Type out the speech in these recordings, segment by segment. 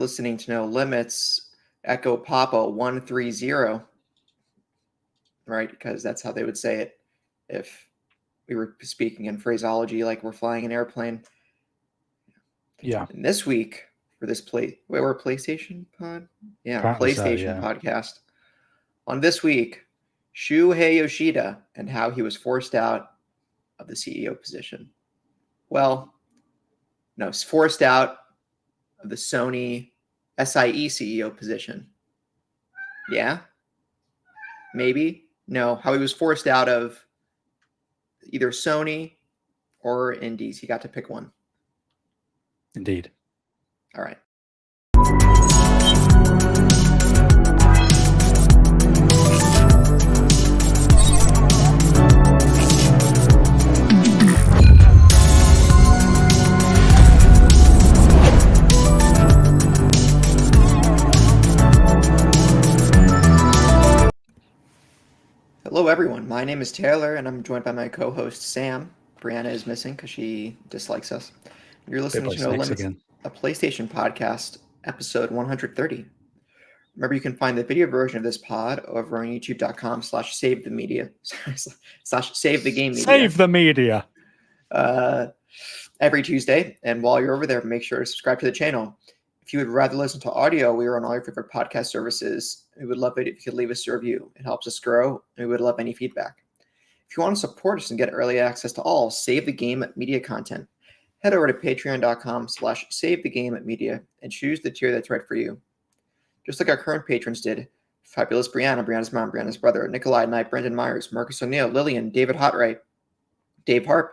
Listening to No Limits, Echo Papa 130, right? Because that's how they would say it if we were speaking in phraseology like we're flying an airplane. Yeah. And this week for this we're a PlayStation pod? Yeah, Apparently PlayStation so, podcast. On this week, Shuhei Yoshida and how he was forced out of the CEO position. Well, no, he's forced out of the Sony SIE CEO position. Yeah? Maybe? No, how he was forced out of either Sony or Indies. He got to pick one. Indeed. All right. Hello, everyone. My name is Taylor, and I'm joined by my co-host, Sam. Brianna is missing because she dislikes us. You're listening to No Limits, again. a PlayStation podcast, episode 130. Remember, you can find the video version of this pod over on youtube.com/savethemedia, /savethegamemedia. Save the media. Every Tuesday. And while you're over there, make sure to subscribe to the channel. If you would rather listen to audio, we are on all your favorite podcast services. We would love it if you could leave us a review. It helps us grow, and we would love any feedback. If you want to support us and get early access to all Save the Game media content, head over to patreon.com/savethegamemedia and choose the tier that's right for you. Just like our current patrons did, Fabulous Brianna, Brianna's mom, Brianna's brother, Nikolai Knight, Brendan Myers, Marcus O'Neill, Lillian, David Hotwright, Dave Harp,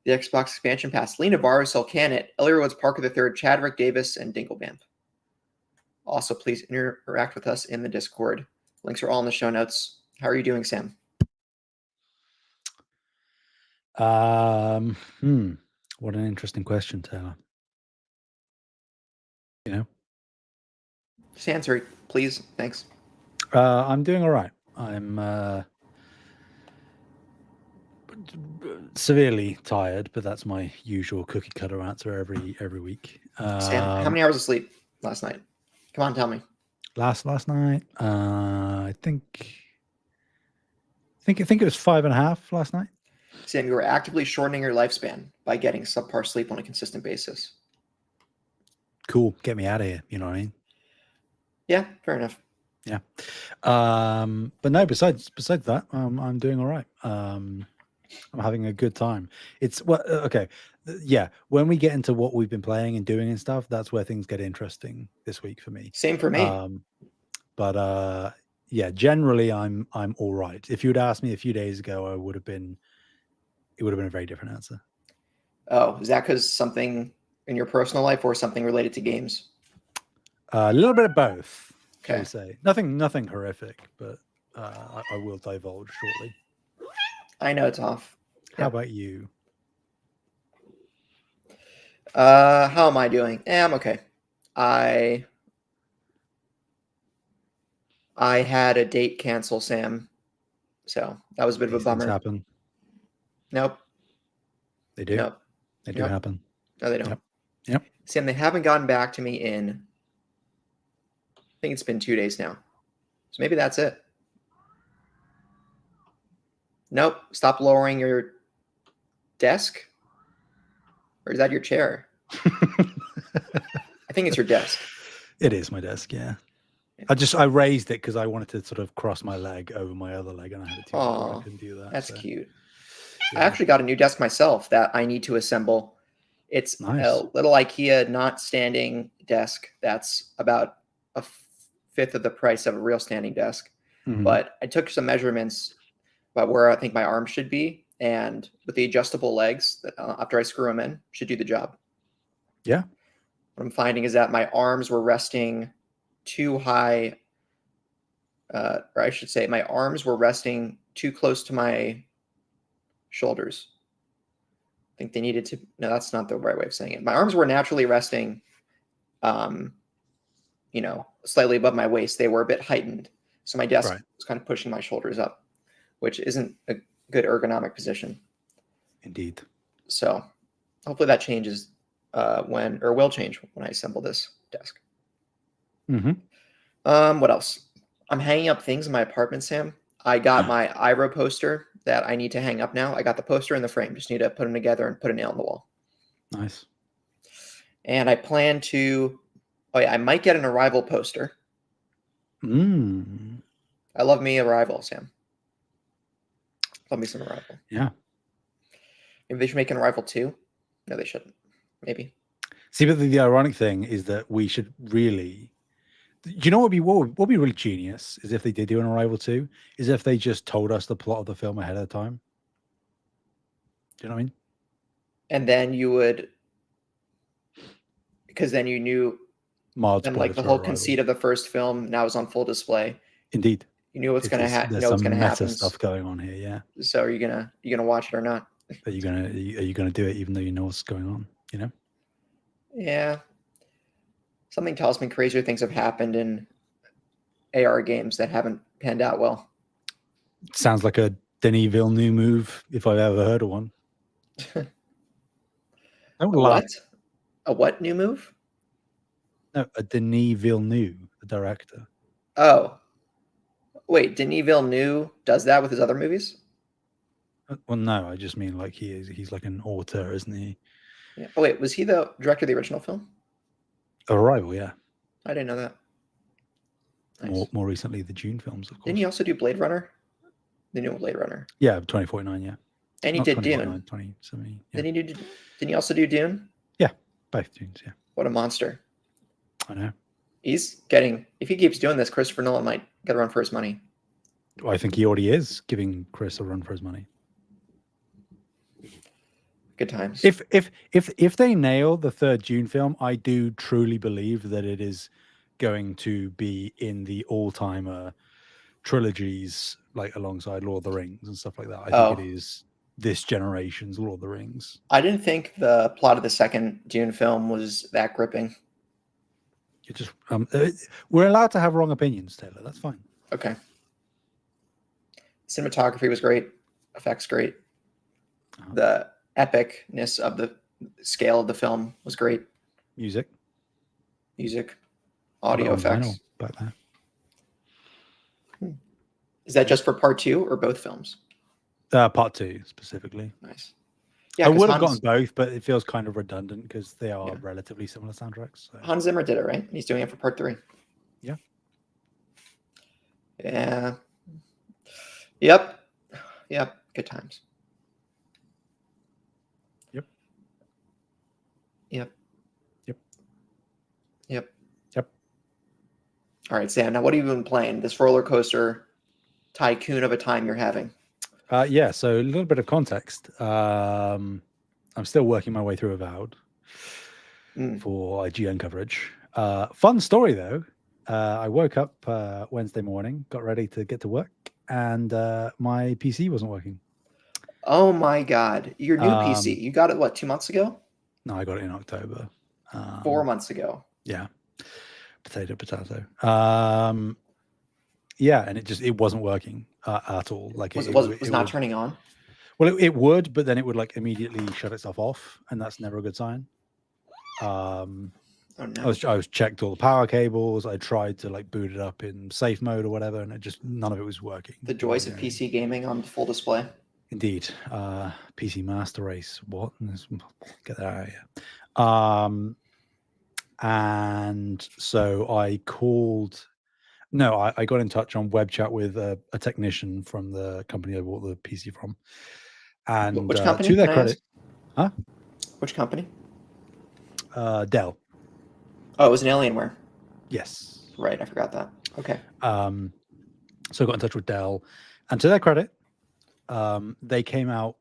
the Xbox Expansion Pass, Lena Navarro, Selcanet, Elliot Woods Parker III, Chadwick Davis, and Dinglebamp. Also, please interact with us in the Discord. Links are all in the show notes. How are you doing, Sam? What an interesting question, Taylor. You know? Just answer it, please. Thanks. I'm doing all right. I'm severely tired, but that's my usual cookie cutter answer every week. Sam, how many hours of sleep last night? Come on, tell me. Last night, I think it was 5.5 last night. Sam, you were actively shortening your lifespan by getting subpar sleep on a consistent basis. Cool. Get me out of here. You know what I mean? Yeah, fair enough. Yeah. But no, besides that, I'm doing all right. I'm having a good time. It's okay. Yeah. When we get into what we've been playing and doing and stuff, that's where things get interesting this week for me. Same for me. But yeah, generally I'm all right. If you had asked me a few days ago, it would have been a very different answer. Oh, is that because something in your personal life or something related to games? A little bit of both. Okay. I say nothing horrific, but I will divulge shortly. I know it's off. How about you? How am I doing? I'm okay. I had a date cancel, Sam. So that was a bit of a bummer. Things happen. Nope. They do. Nope. They do happen. No, they don't. Yep. Sam, they haven't gotten back to me in, I think it's been 2 days now. So maybe that's it. Nope. Stop lowering your desk. Or is that your chair? I think it's your desk. It is my desk, yeah. I raised it because I wanted to sort of cross my leg over my other leg, and I had it too. I couldn't do that. That's cute. Yeah. I actually got a new desk myself that I need to assemble. It's nice. A little IKEA not standing desk that's about a fifth of the price of a real standing desk. Mm-hmm. But I took some measurements about where I think my arm should be, and with the adjustable legs, after I screw them in, should do the job. Yeah. What I'm finding is that my arms were resting too high, or I should say my arms were resting too close to my shoulders. I think they needed to, no, that's not the right way of saying it. My arms were naturally resting, slightly above my waist. They were a bit heightened. So my desk was kind of pushing my shoulders up, which isn't a good ergonomic position. Indeed. So hopefully that changes will change when I assemble this desk. What else? I'm hanging up things in my apartment, Sam. I got my Iroh poster that I need to hang up now. I got the poster and the frame. Just need to put them together and put a nail in the wall. Nice. And I plan to. Oh yeah, I might get an Arrival poster. I love me Arrival, Sam. Love me some Arrival. Yeah. Maybe they should make an Arrival 2. No, they shouldn't. Maybe. See, but the ironic thing is that we should really. Do you know what would be really genius is if they did do an Arrival 2, is if they just told us the plot of the film ahead of time. Do you know what I mean? And then you would, because then you knew, and like the whole conceit of the first film now is on full display. Indeed. You knew what's going to happen. There's some meta stuff going on here, yeah. So are you gonna watch it or not? Are you gonna do it even though you know what's going on? You know? Yeah. Something tells me crazier things have happened in AR games that haven't panned out well. Sounds like a Denis Villeneuve move, if I've ever heard of one. What? A what new move? No, a Denis Villeneuve, the director. Oh. Wait, Denis Villeneuve does that with his other movies? Well, no, I just mean like he's like an author, isn't he? Yeah. Oh wait, was he the director of the original film? Arrival, yeah. I didn't know that. Nice. More recently, the Dune films, of course. Didn't he also do Blade Runner? The new Blade Runner. Yeah, 2049, yeah. And he did Dune. 2070. Yeah. Didn't he also do Dune? Yeah, both Dunes, yeah. What a monster. I know. He's getting, if he keeps doing this, Christopher Nolan might get a run for his money. Well, I think he already is giving Chris a run for his money. Good times. If they nail the third Dune film, I do truly believe that it is going to be in the all-timer trilogies, like alongside Lord of the Rings and stuff like that. I think it is this generation's Lord of the Rings. I didn't think the plot of the second Dune film was that gripping. You just we're allowed to have wrong opinions, Taylor. That's fine. Okay. Cinematography was great. Effects great. The epicness of the scale of the film was great. Music, audio effects. Back there. Is that just for part 2 or both films? Part 2 specifically. Nice. Yeah, I would have gotten both, but it feels kind of redundant because they are relatively similar soundtracks. So. Hans Zimmer did it, right? He's doing it for part 3. Yeah. Yeah. Yep. Good times. Yep. All right, Sam. Now, what have you been playing? This roller coaster tycoon of a time you're having. Yeah. So a little bit of context. I'm still working my way through Avowed for IGN coverage. Fun story though. I woke up Wednesday morning, got ready to get to work, and my PC wasn't working. Oh my God. Your new PC. You got it, what, 2 months ago? No, I got it in October. 4 months ago. Yeah. Potato. Yeah, and it wasn't working at all. Like it was not turning on? Well, it would, but then it would like immediately shut itself off, and that's never a good sign. Oh no. I was checked all the power cables. I tried to like boot it up in safe mode or whatever, and none of it was working. The joys of PC gaming on full display. Indeed. PC Master Race. What? Get that out of here. And so I called. No, I got in touch on web chat with a technician from the company I bought the PC from. And which company? To their credit, Which company? Dell. Oh, it was an Alienware. Yes. Right, I forgot that. Okay. So I got in touch with Dell, and to their credit, they came out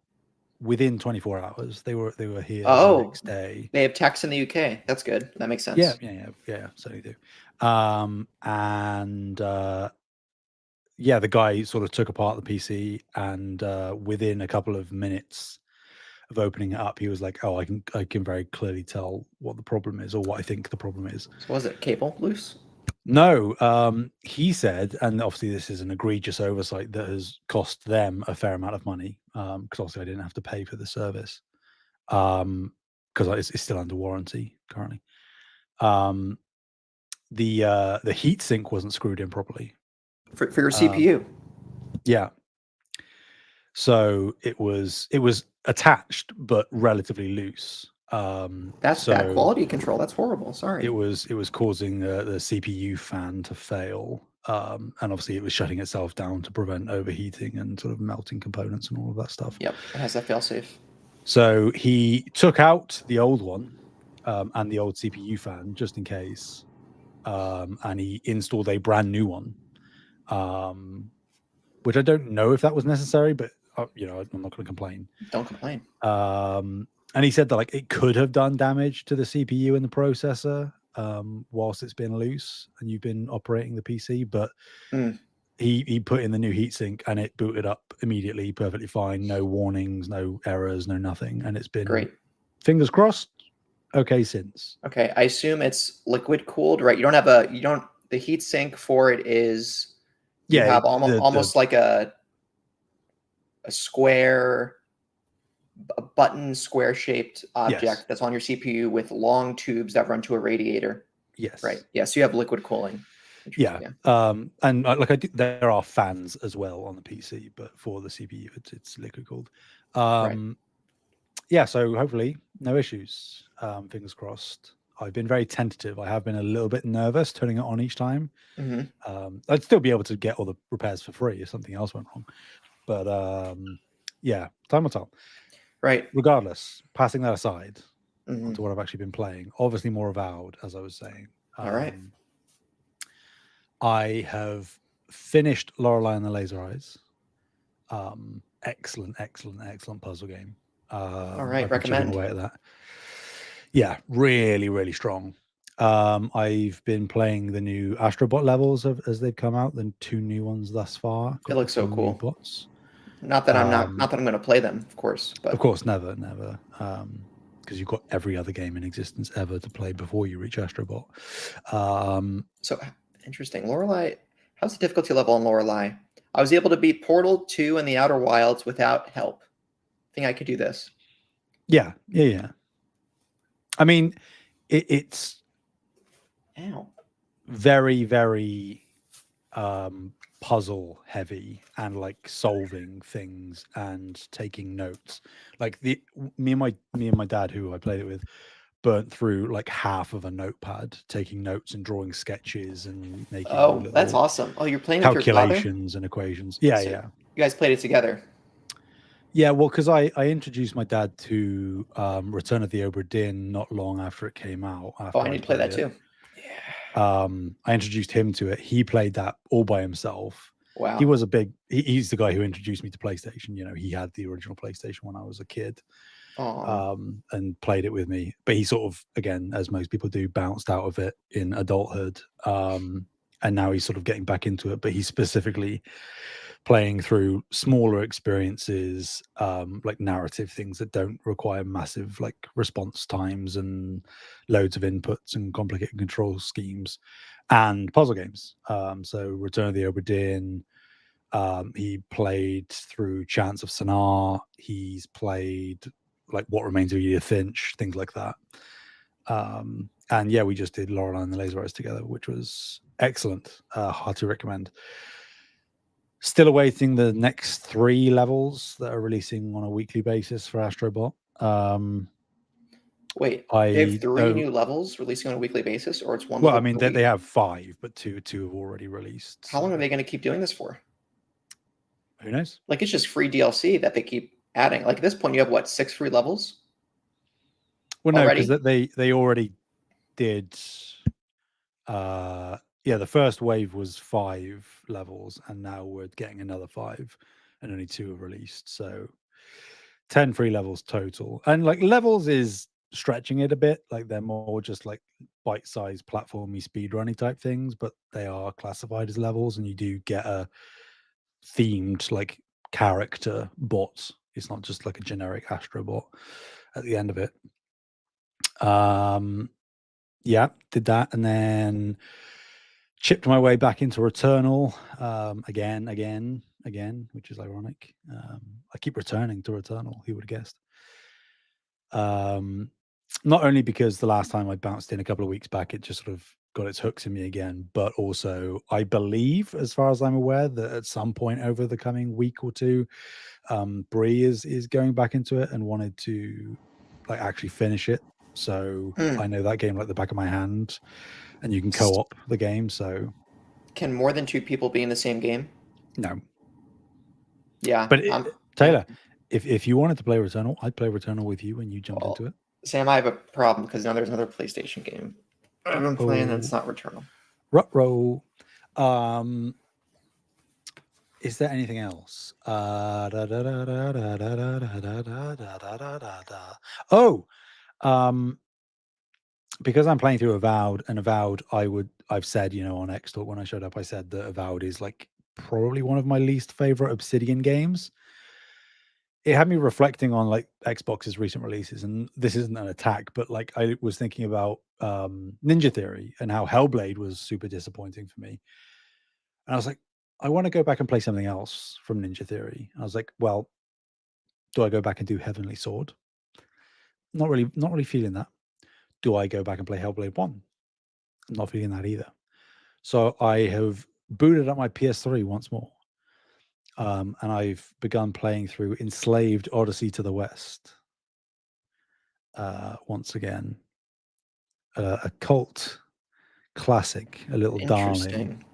within 24 hours. They were here the next day. They have techs in the UK. That's good. That makes sense. Yeah. So they do. The guy sort of took apart the PC, and within a couple of minutes of opening it up, he was like, "Oh, I can very clearly tell what the problem is, or what I think the problem is." So was it cable loose? No, he said, and obviously this is an egregious oversight that has cost them a fair amount of money, because obviously I didn't have to pay for the service, because it's still under warranty currently. the heatsink wasn't screwed in properly. For your CPU. Yeah. So it was attached but relatively loose. That's bad so quality control. That's horrible. Sorry. it was causing the CPU fan to fail, and obviously it was shutting itself down to prevent overheating and sort of melting components and all of that stuff. Yep, it has that failsafe. So he took out the old one and the old CPU fan just in case, and he installed a brand new one, which I don't know if that was necessary, but you know, I'm not going to complain. Don't complain. And he said that like it could have done damage to the CPU and the processor whilst it's been loose and you've been operating the PC, but he put in the new heatsink and it booted up immediately, perfectly fine, no warnings, no errors, no nothing, and it's been great. Fingers crossed. Okay, since. Okay, I assume it's liquid cooled, right? The heatsink for it is you have almost like a square, a button square shaped object that's on your CPU with long tubes that run to a radiator. Yes. Right. Yeah. So you have liquid cooling. Yeah. And there are fans as well on the PC, but for the CPU, it's liquid cooled. Right. Yeah. So hopefully no issues. Fingers crossed. I've been very tentative. I have been a little bit nervous turning it on each time. I'd still be able to get all the repairs for free if something else went wrong. But yeah, time will tell. Right. Regardless, passing that aside onto what I've actually been playing, obviously more Avowed, as I was saying. All right. I have finished Lorelei and the Laser Eyes. Excellent puzzle game. All right, I've recommend. Away at that. Yeah, really strong. I've been playing the new Astrobot levels as they've come out, the 2 new ones thus far. It looks so cool. Bots. Not that I'm going to play them, of course. But of course, never. Because you've got every other game in existence ever to play before you reach Astrobot. So interesting. Lorelei, how's the difficulty level on Lorelei? I was able to beat Portal 2 and the Outer Wilds without help. I think I could do this. Yeah. I mean, it's very puzzle heavy and like solving things and taking notes. Like me and my dad, who I played it with, burnt through like half of a notepad taking notes and drawing sketches and making that's awesome. You're playing with your father? Calculations and equations. Yeah. You guys played it together. Yeah, well, because I introduced my dad to Return of the Obra Dinn not long after it came out. I need to play that too. Yeah. I introduced him to it. He played that all by himself. Wow. He was he's the guy who introduced me to PlayStation. You know, he had the original PlayStation when I was a kid. And played it with me. But he sort of, again, as most people do, bounced out of it in adulthood. And now he's sort of getting back into it. But he's specifically playing through smaller experiences, like narrative things that don't require massive like response times and loads of inputs and complicated control schemes, and puzzle games. So Return of the Obra Dinn, he played through Chants of Sennaar, he's played like What Remains of Edith Finch, things like that. And yeah, we just did Lorelei and the Laser Eyes together, which was excellent. Hard to recommend. Still awaiting the next 3 levels that are releasing on a weekly basis for Astrobot. Wait, they have 3 new levels releasing on a weekly basis, or it's one? Well, I mean, they have 5, but two have already released. How long are they going to keep doing this for? Who knows? Like, it's just free DLC that they keep adding. Like, at this point, you have what, 6 free levels? Well, no, because they already did. Yeah, the first wave was 5 levels, and now we're getting another 5, and only 2 have released. So 10 free levels total. And like levels is stretching it a bit. Like they're more just like bite-sized platformy speedrunny type things, but they are classified as levels, and you do get a themed like character bot. It's not just like a generic Astrobot at the end of it. Yeah, did that, and then chipped my way back into Returnal again, which is ironic. I keep returning to Returnal. Who would have guessed? Not only because the last time I bounced in a couple of weeks back, it just sort of got its hooks in me again. But also, I believe, as far as I'm aware, that at some point over the coming week or two, Bree is going back into it and wanted to like actually finish it. So I know that game like the back of my hand, and you can co-op the game. So Can more than 2 people be in the same game? no, Yeah. but Taylor, Yeah. if you wanted to play Returnal, I'd play Returnal with you when you jumped into it. Sam, I have a problem because now there's another PlayStation game I've been playing and it's not Returnal. Ruh-roh. Is there anything else? Oh, because I'm playing through Avowed, and Avowed, I've said, on X Talk when I showed up, I said that Avowed is like probably one of my least favorite Obsidian games. It had me reflecting on like Xbox's recent releases, and this isn't an attack, but like I was thinking about Ninja Theory and how Hellblade was super disappointing for me. And I was like, I want to go back and play something else from Ninja Theory. I was like, well, do I go back and do Heavenly Sword? Not really feeling that. Do I go back and play Hellblade 1? I'm not feeling that either. So I have booted up my PS3 once more. And I've begun playing through Enslaved Odyssey to the West. Once again. A cult classic, a little darling.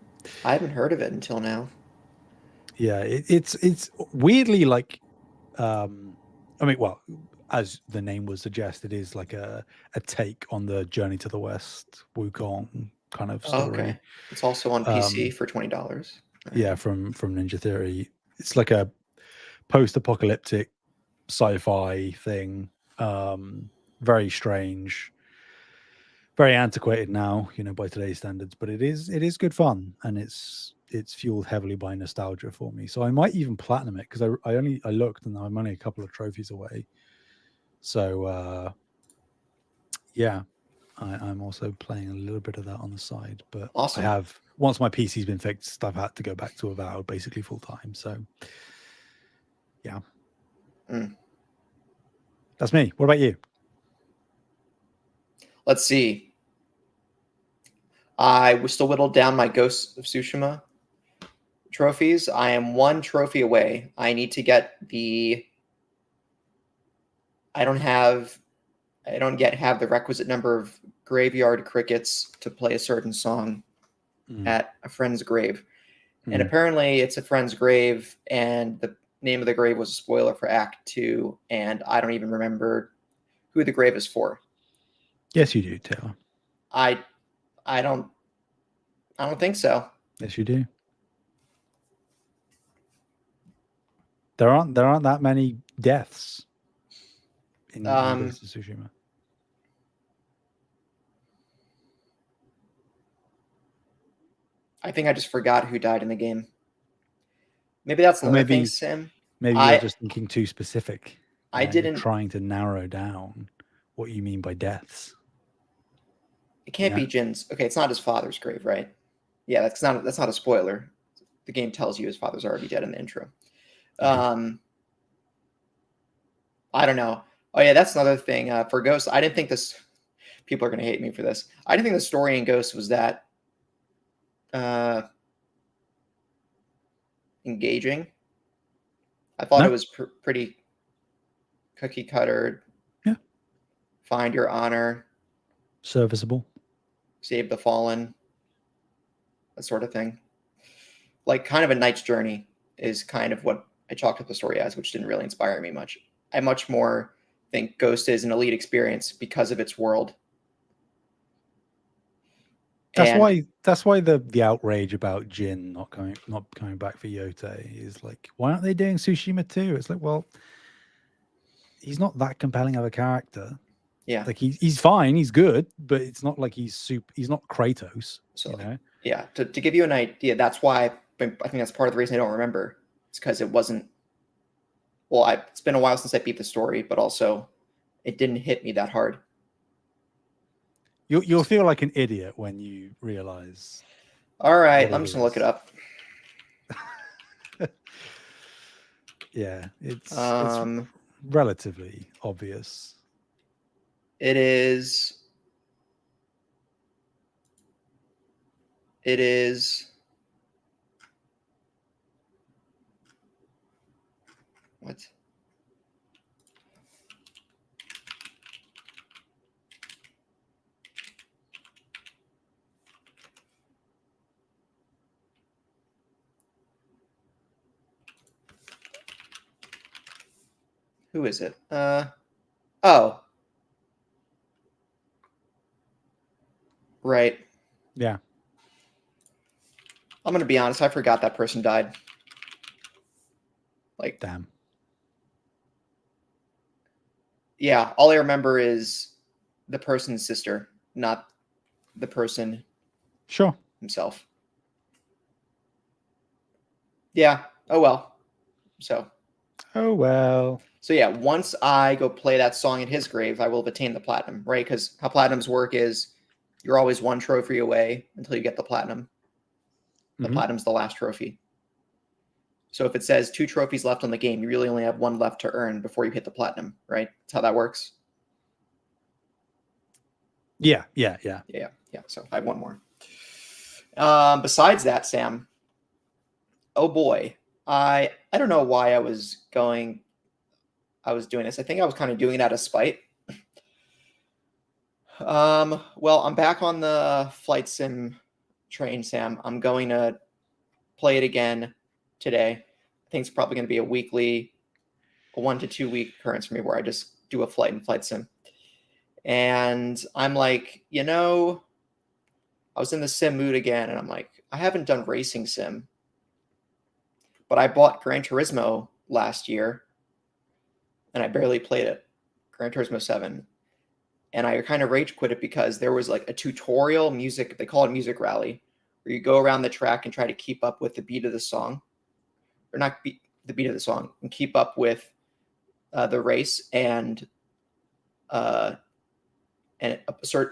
I haven't heard of it until now. Yeah, it's weirdly like I mean, well, as the name would suggest, it is like a take on the Journey to the West Wukong kind of story. Okay. It's also on PC for $20. Yeah, from Ninja Theory. It's like a post-apocalyptic sci-fi thing. Very strange, very antiquated now, by today's standards, but it is good fun, and it's fueled heavily by nostalgia for me. So I might even platinum it, because I looked and I'm only a couple of trophies away. So yeah, I'm also playing a little bit of that on the side. But awesome. I have, once my PC's been fixed, I've had to go back to Avowed basically full time. So yeah. That's me. What about you? Let's see. I was still whittled down my Ghost of Tsushima trophies. I am 1 trophy away. I need to get I don't yet have the requisite number of graveyard crickets to play a certain song at a friend's grave. And apparently it's a friend's grave, and the name of the grave was a spoiler for Act 2, and I don't even remember who the grave is for. Yes, you do, Taylor. I don't think so. Yes, you do. There aren't that many deaths in Ghost of Tsushima. I think I just forgot who died in the game. Maybe that's another thing, Sam. Maybe you're just thinking too specific. You're trying to narrow down what you mean by deaths. It can't be Jin's. Okay, it's not his father's grave, right? Yeah, that's not a spoiler. The game tells you his father's already dead in the intro. I don't know. Oh yeah, that's another thing. For Ghost, I didn't think this. People are going to hate me for this. I didn't think the story in Ghost was that engaging. I thought it was pretty cookie cutter. Yeah. Find your honor. Serviceable. Save the fallen. That sort of thing. Like kind of a knight's journey is kind of what I chalked up the story as, which didn't really inspire me much. I much more think Ghost is an elite experience because of its world. That's why the outrage about Jin not coming back for Yotei is like, why aren't they doing Tsushima 2? It's like, well, he's not that compelling of a character. Yeah. Like he's fine, he's good, but it's not like he's not Kratos. So yeah, to give you an idea, that's why I think that's part of the reason I don't remember. It's because it wasn't. Well, it's been a while since I beat the story, but also it didn't hit me that hard. You'll feel like an idiot when you realize. All right, I'm just gonna look it up. Yeah, it's relatively obvious. It is It is. What? Who is it? Oh. Right. Yeah. I'm going to be honest. I forgot that person died. Like, Damn. yeah, all I remember is the person's sister, not the person Sure. himself. Yeah. Oh, well. Oh, well. So yeah, once I go play that song at his grave, I will have attained the platinum, right? Because how platinums work is you're always one trophy away until you get the platinum. The Mhm. platinum's the last trophy. So if it says 2 trophies left on the game, you really only have 1 left to earn before you hit the platinum, right? That's how that works. Yeah. Yeah. So I have 1 more. Besides that, Sam, oh boy, I don't know why I was doing this. I think I was kind of doing it out of spite. Well, I'm back on the flight sim train, Sam. I'm going to play it again today. I think it's probably going to be a 1 to 2 week occurrence for me where I just do a flight sim. And I'm like, I was in the sim mood again, and I'm like, I haven't done racing sim, but I bought Gran Turismo last year, and I barely played it, Gran Turismo 7. And I kind of rage quit it because there was like a tutorial music, they call it music rally, where you go around the track and try to keep up with the beat of the song, or not the beat of the song, and keep up with the race, and a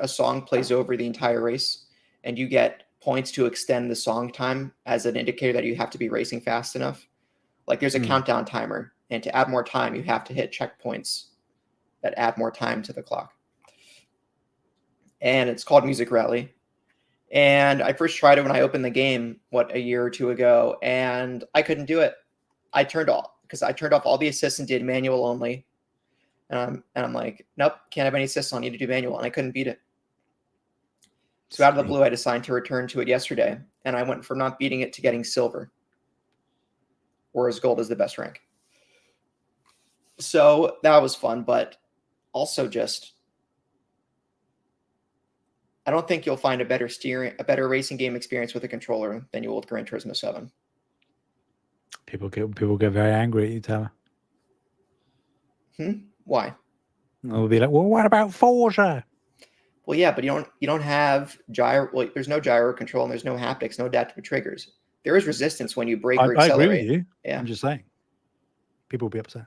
song plays over the entire race, and you get points to extend the song time as an indicator that you have to be racing fast enough. Like there's a countdown timer, and to add more time, you have to hit checkpoints that add more time to the clock. And it's called Music Rally. And I first tried it when I opened the game, a year or 2 ago, and I couldn't do it. I turned off all the assists and did manual only. And I'm like, nope, can't have any assists on. I need to do manual, and I couldn't beat it. So out of the blue, I decided to return to it yesterday, and I went from not beating it to getting silver, whereas gold is the best rank. So that was fun, but also just I don't think you'll find a better racing game experience with a controller than you will with Gran Turismo 7. People get very angry at you, Taylor. Why? They'll be like, well, what about Forza? Well, yeah, but you don't have gyro. Well, there's no gyro control and there's no haptics, no adaptive triggers. There is resistance when you brake or accelerate. I agree with you. Yeah. I'm just saying. People will be upset.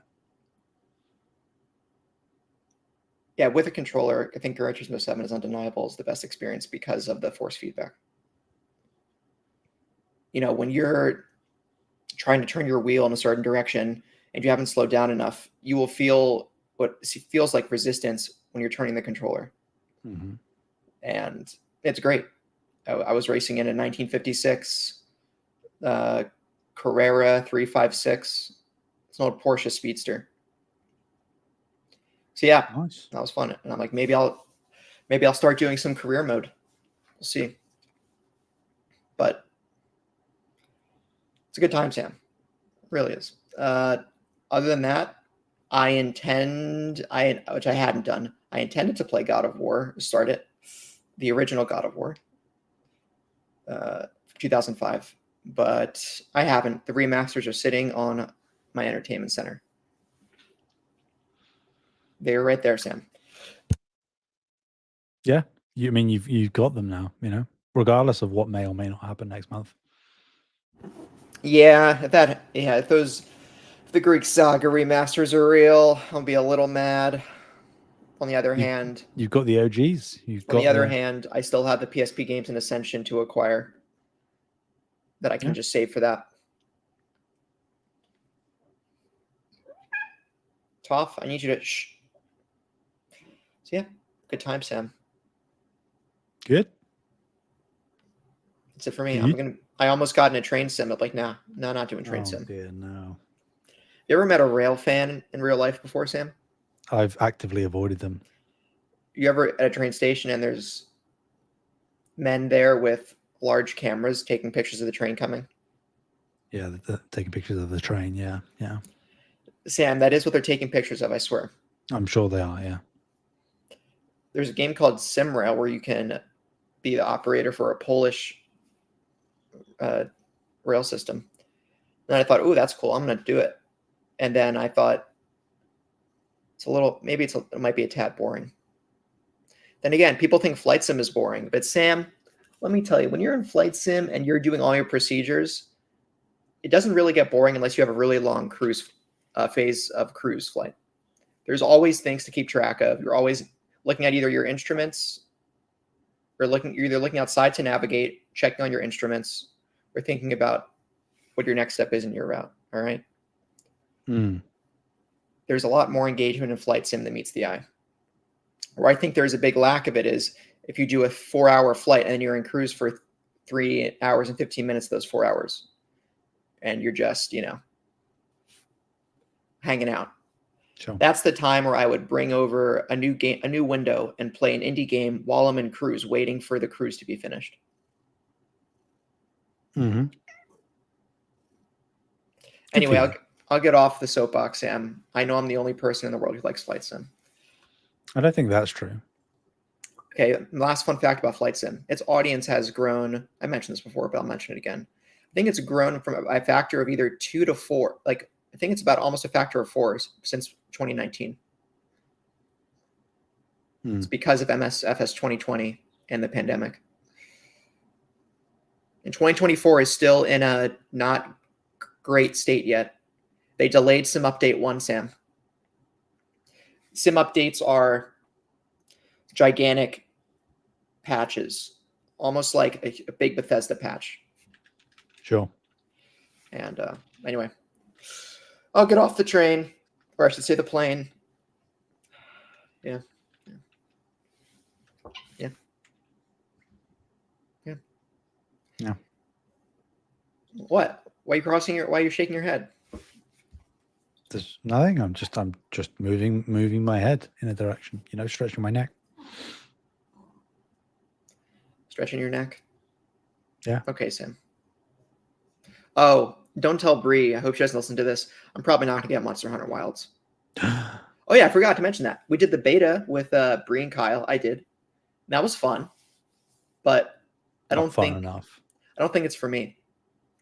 Yeah, with a controller, I think Gran Turismo 7 is undeniable as the best experience because of the force feedback. When you're trying to turn your wheel in a certain direction and you haven't slowed down enough, you will feel what feels like resistance when you're turning the controller. Mm-hmm. And it's great. I was racing in a 1956 Carrera 356. It's an old Porsche Speedster. So yeah, Nice. that was fun. And I'm like, maybe I'll start doing some career mode. We'll see. But it's a good time, Sam. It really is. Other than that, which I hadn't done, I intended to play God of War, start it, the original God of War, 2005, but I haven't. The remasters are sitting on my entertainment center. They're right there, Sam. Yeah, you've got them now, regardless of what may or may not happen next month. Yeah, if the Greek Saga remasters are real, I'll be a little mad. On the other hand, you've got the OGs. I still have the PSP games in Ascension to acquire that I can just save for that. Toph, I need you to shh. So yeah, good time, Sam. Good. That's it for me. You- I almost got in a train sim. I'm like, nah, no, not doing train Oh sim. dear, no. You ever met a rail fan in real life before, Sam? I've actively avoided them. You ever at a train station and there's men there with large cameras taking pictures of the train coming? Yeah, taking pictures of the train. Yeah, yeah. Sam, that is what they're taking pictures of, I swear. I'm sure they are. Yeah. There's a game called SimRail where you can be the operator for a Polish rail system. And I thought, oh, that's cool. I'm going to do it. And then I thought, it might be a tad boring. Then again, people think flight sim is boring. But Sam, let me tell you, when you're in flight sim and you're doing all your procedures, it doesn't really get boring unless you have a really long cruise phase of cruise flight. There's always things to keep track of. You're always looking at either your instruments or you're either looking outside to navigate, checking on your instruments, or thinking about what your next step is in your route. All right. Mm. There's a lot more engagement in flight sim than meets the eye. Where I think there's a big lack of it is if you do a 4-hour flight and then you're in cruise for 3 hours and 15 minutes of those 4 hours, and you're just, hanging out. Sure. That's the time where I would bring over a new window, and play an indie game while I'm in cruise, waiting for the cruise to be finished. Mm-hmm. Anyway, I'll get off the soapbox, Sam. I know I'm the only person in the world who likes flight sim. I don't think that's true. Okay, last fun fact about flight sim. Its audience has grown. I mentioned this before, but I'll mention it again. I think it's grown from a factor of either 2 to 4. Like, I think it's about almost a factor of 4 since 2019. It's because of MSFS 2020 and the pandemic. And 2024 is still in a not great state yet. They delayed Sim Update 1, Sam. Sim updates are gigantic patches, almost like a big Bethesda patch. Sure. And anyway, I'll get off the train, or I should say the plane. Yeah. Yeah. Yeah. Yeah. What? Why are you shaking your head? There's nothing. I'm just moving my head in a direction. Stretching my neck. Stretching your neck? Yeah. Okay, Sam. Oh, don't tell Bree. I hope she doesn't listen to this. I'm probably not going to get Monster Hunter Wilds. Oh, yeah, I forgot to mention that. We did the beta with Bree and Kyle. I did. That was fun. But I don't think it's for me.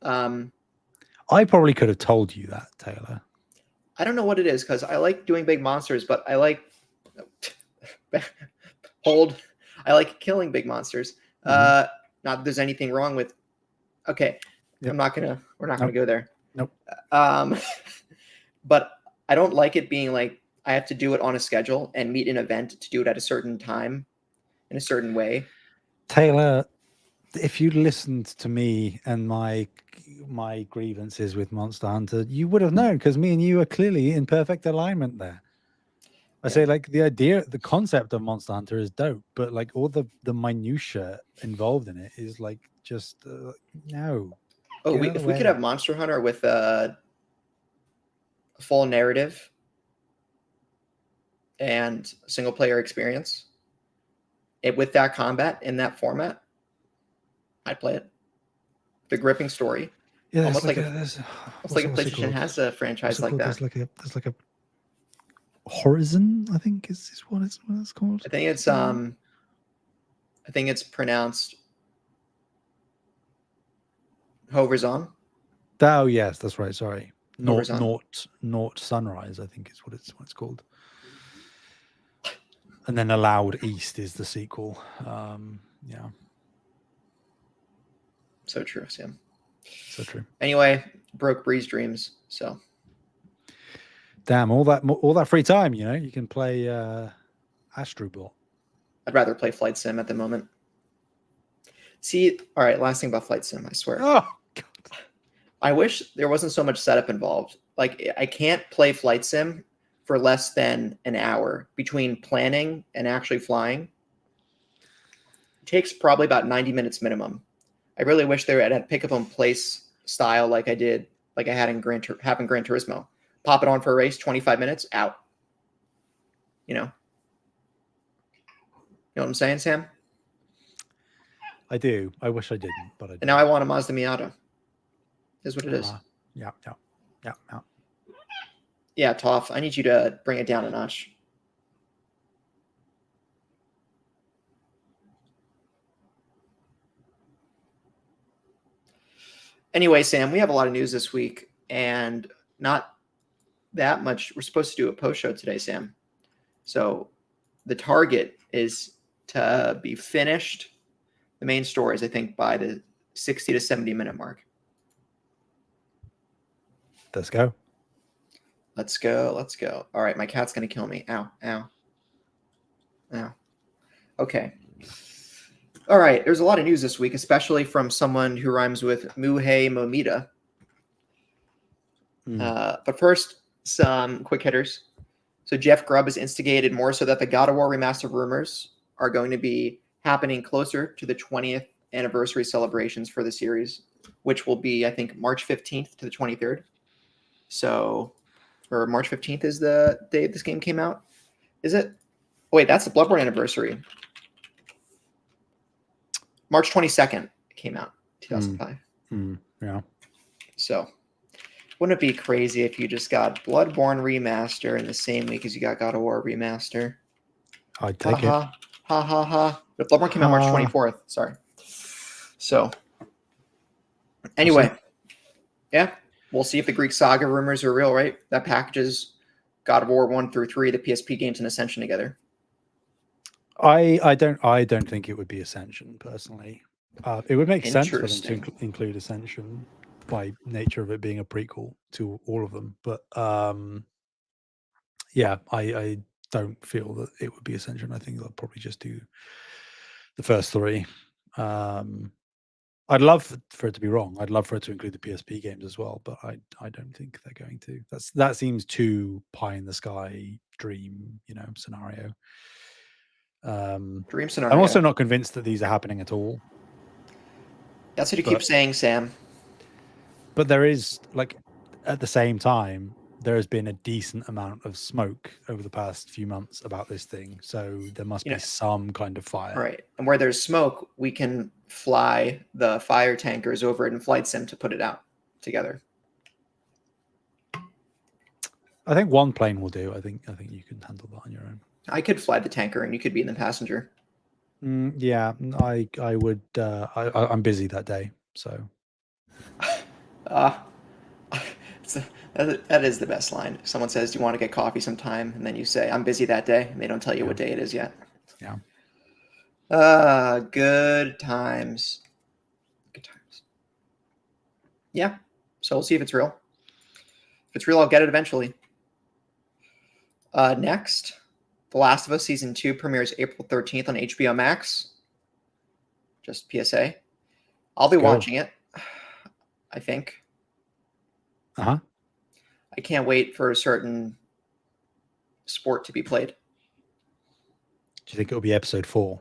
I probably could have told you that, Taylor. I don't know what it is, because I like doing big monsters, but I like I like killing big monsters. Not that there's anything wrong with. Okay, yep. We're not gonna go there. Nope. But I don't like it being like I have to do it on a schedule and meet an event to do it at a certain time in a certain way. Taylor, if you listened to me and my grievances with Monster Hunter, you would have known, because me and you are clearly in perfect alignment there. I say, like, the concept of Monster Hunter is dope, but like all the minutia involved in it is like just no. Oh, if we could have Monster Hunter with a full narrative and single player experience, with that combat in that format, I'd play it. The gripping story. Yeah, almost like a PlayStation has a franchise like that. There's like a Horizon, I think is what it's called. I think it's pronounced Horizon. Oh yes, that's right. Sorry, Naught Sunrise, I think is what it's called. And then Allowed East is the sequel. Yeah. So true, Sam. So true. Anyway, broke Bree's dreams. So. Damn, all that free time, you can play Astrobot. I'd rather play Flight Sim at the moment. See, all right, last thing about Flight Sim, I swear. Oh, God. I wish there wasn't so much setup involved. Like, I can't play Flight Sim for less than an hour between planning and actually flying. It takes probably about 90 minutes minimum. I really wish they had a pick up and place style like I had in Gran Turismo. Pop it on for a race, 25 minutes, out. You know what I'm saying, Sam? I do. I wish I didn't, but I do. And now I want a Mazda Miata. Is what it is. Yeah. Yeah, Toph, I need you to bring it down a notch. Anyway, Sam, we have a lot of news this week, and not that much. We're supposed to do a post show today, Sam. So the target is to be finished, the main stories, I think, by the 60 to 70 minute mark. Let's go. Let's go. All right, my cat's going to kill me. Ow. Okay. All right, there's a lot of news this week, especially from someone who rhymes with Shuhei Yoshida. But first, some quick hitters. So Jeff Grubb has instigated more so that the God of War remaster rumors are going to be happening closer to the 20th anniversary celebrations for the series, which will be, I think, March 15th to the 23rd. So, or March 15th is the day this game came out. Is it? Oh, wait, that's the Bloodborne anniversary. March 22nd it came out, 2005. Yeah. So, wouldn't it be crazy if you just got Bloodborne remaster in the same week as you got God of War remaster? I'd take it. Ha. But Bloodborne came out March 24th. Sorry. So, anyway, yeah, we'll see if the Greek Saga rumors are real, right? That packages God of War 1 through 3, the PSP games, and Ascension together. I don't think it would be Ascension personally. It would make sense for them to include Ascension by nature of it being a prequel to all of them, but yeah, I don't feel that it would be Ascension. I think they'll probably just do the first three. I'd love for it to be wrong. I'd love for it to include the PSP games as well, but I don't think they're going to. That seems too pie in the sky dream, scenario. Dream scenario. I'm also not convinced that these are happening at all. That's what you keep saying, Sam. But there is, at the same time, there has been a decent amount of smoke over the past few months about this thing. So there must be some kind of fire. Right. And where there's smoke, we can fly the fire tankers over it in Flight Sim to put it out together. I think one plane will do. I think you can handle that on your own. I could fly the tanker and you could be in the passenger. Yeah, I would. I'm busy that day, so. That is the best line. If someone says, "Do you want to get coffee sometime?" and then you say, "I'm busy that day," and they don't tell you what day it is yet. Yeah. Good times. Good times. Yeah. So we'll see if it's real. If it's real, I'll get it eventually. Next, The Last of Us Season 2 premieres April 13th on HBO Max. Just PSA. I'll be watching it, I think. Uh-huh. I can't wait for a certain sport to be played. Do you think it'll be episode 4?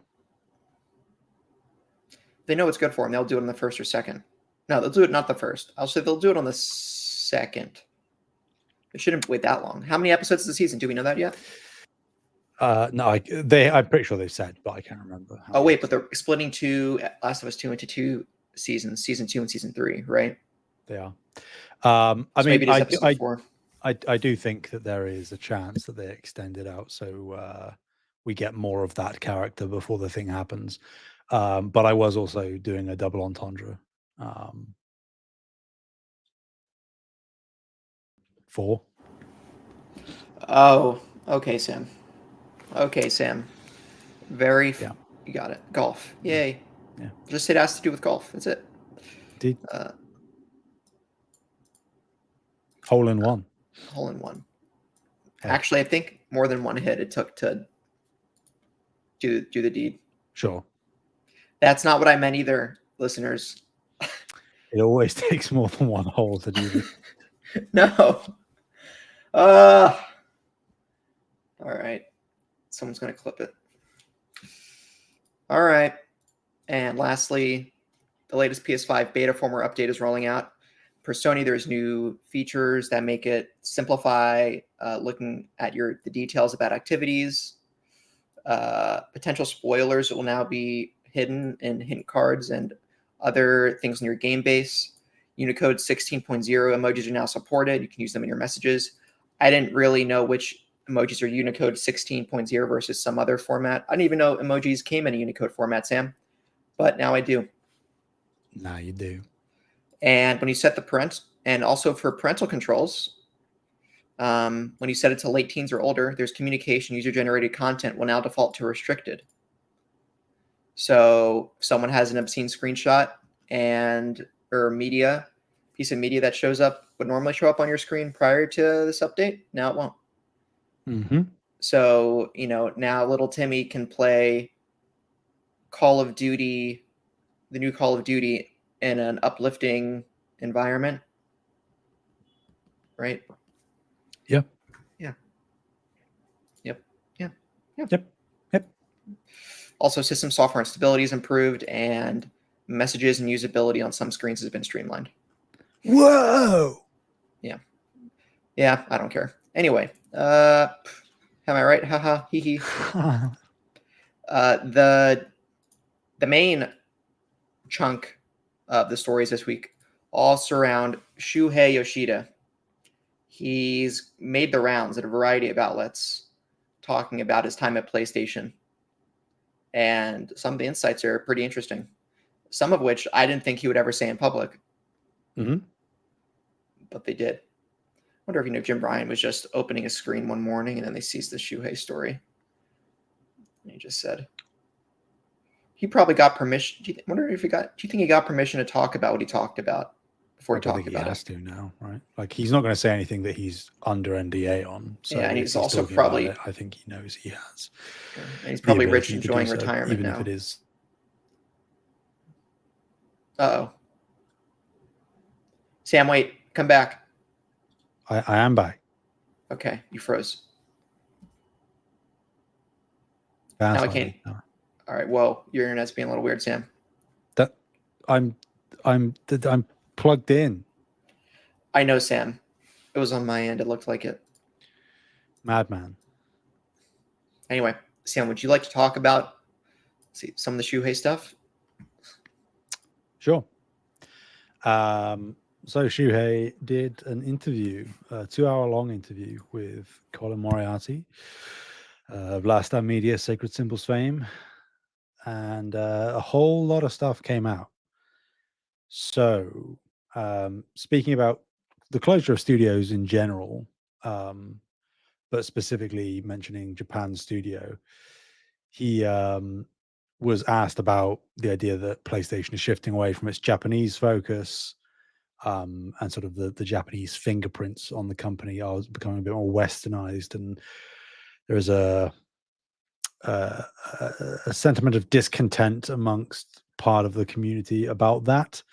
They know it's good for them. They'll do it on the first or second. No, they'll do it not the first. I'll say they'll do it on the second. It shouldn't wait that long. How many episodes is the season? Do we know that yet? No, I'm pretty sure they've said, but I can't remember. Oh, wait, but they're splitting Last of Us 2 into 2 seasons, season 2 and season 3, right? They are. Maybe it is episode 4. I do think that there is a chance that they extend it out so we get more of that character before the thing happens. But I was also doing a double entendre. 4. Oh, okay, Sam. You got it. Golf. Yay. Yeah. Just say it has to do with golf. That's it. Indeed. Hole in one. Hey. Actually, I think more than one hit it took to do the deed. Sure. That's not what I meant either, listeners. It always takes more than one hole to do it. No. All right. Someone's going to clip it. All right. And lastly, the latest PS5 beta firmware update is rolling out. For Sony, there's new features that make it simplify looking at the details about activities. Potential spoilers will now be hidden in hint cards and other things in your game base. Unicode 16.0 emojis are now supported. You can use them in your messages. I didn't really know which emojis are Unicode 16.0 versus some other format. I didn't even know emojis came in a Unicode format, Sam, but now I do. Now you do. And when you set the parent, and also for parental controls, when you set it to late teens or older, there's communication. User-generated content will now default to restricted. So if someone has an obscene screenshot or piece of media that would normally show up on your screen prior to this update, now it won't. Mm-hmm. So, now little Timmy can play Call of Duty, the new Call of Duty, in an uplifting environment, right? Yep. Yeah. Yep. Also, system software and stability is improved, and messages and usability on some screens has been streamlined. Whoa! Yeah, I don't care. Anyway, am I right? Haha, hee hee. The main chunk of the stories this week all surround Shuhei Yoshida. He's made the rounds at a variety of outlets talking about his time at PlayStation. And some of the insights are pretty interesting. Some of which I didn't think he would ever say in public. Mm-hmm. But they did. I wonder if Jim Bryan was just opening a screen one morning and then they seized the Shuhei story. And he just said he probably got permission. Do you think he got permission to talk about what he talked about before he talked about it? He has to now, right? Like, he's not going to say anything that he's under NDA on. So yeah, and he's also talking probably about it, I think he knows he has. And he's probably rich, enjoying retirement even now. If it is. Uh-oh. Sam, wait, come back. I am back. Okay, you froze. Now I can't. All right. Well, your internet's being a little weird, Sam. I'm plugged in. I know, Sam. It was on my end. It looked like it. Madman. Anyway, Sam, would you like to talk about some of the Shuhei stuff? Sure. So Shuhei did an interview, a 2-hour-long interview with Colin Moriarty of Last Stand Media, Sacred Symbols fame, and a whole lot of stuff came out. So, speaking about the closure of studios in general, but specifically mentioning Japan's studio, he was asked about the idea that PlayStation is shifting away from its Japanese focus, and sort of the Japanese fingerprints on the company are becoming a bit more westernized, and there's a sentiment of discontent amongst part of the community about that.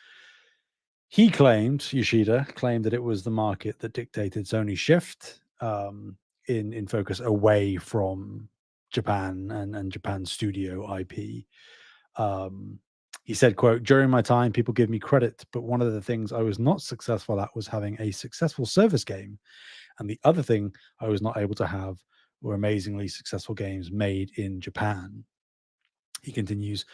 Yoshida claimed that it was the market that dictated Sony's shift in focus away from Japan and Japan's studio IP. He said, quote, "During my time, people give me credit, but one of the things I was not successful at was having a successful service game. And the other thing I was not able to have were amazingly successful games made in Japan." He continues,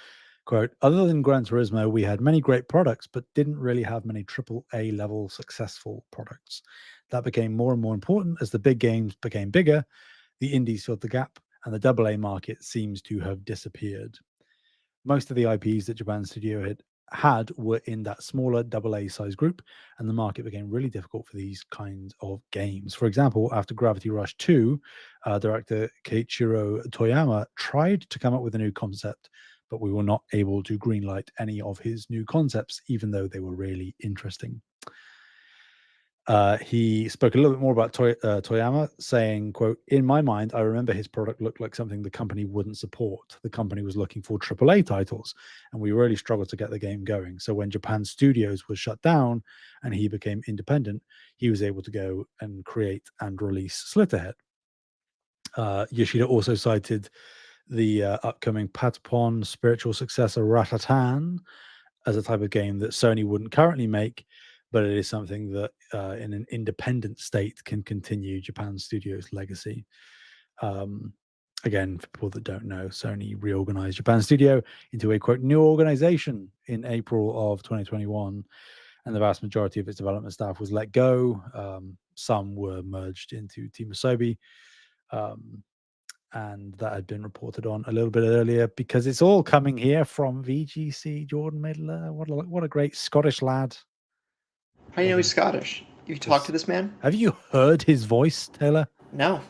quote, "Other than Gran Turismo, we had many great products, but didn't really have many AAA level successful products. That became more and more important as the big games became bigger, the indies filled the gap, and the AA market seems to have disappeared. Most of the IPs that Japan's studio had were in that smaller AA size group, and the market became really difficult for these kinds of games. For example, after Gravity Rush 2, director Keiichiro Toyama tried to come up with a new concept, but we were not able to greenlight any of his new concepts, even though they were really interesting." He spoke a little bit more about Toyama, saying, quote, "In my mind, I remember his product looked like something the company wouldn't support. The company was looking for AAA titles, and we really struggled to get the game going. So when Japan Studios was shut down and he became independent, he was able to go and create and release Slitterhead." Yoshida also cited the upcoming Patapon spiritual successor Ratatan as a type of game that Sony wouldn't currently make, but it is something that in an independent state can continue Japan Studios' legacy. Again, for people that don't know, Sony reorganized Japan Studio into a quote new organization in April of 2021, and the vast majority of its development staff was let go. Some were merged into Team Asobi, and that had been reported on a little bit earlier because it's all coming here from VGC. Jordan Middler, what a great Scottish lad. How do you know he's Scottish? You talked to this man? Have you heard his voice, Taylor? No.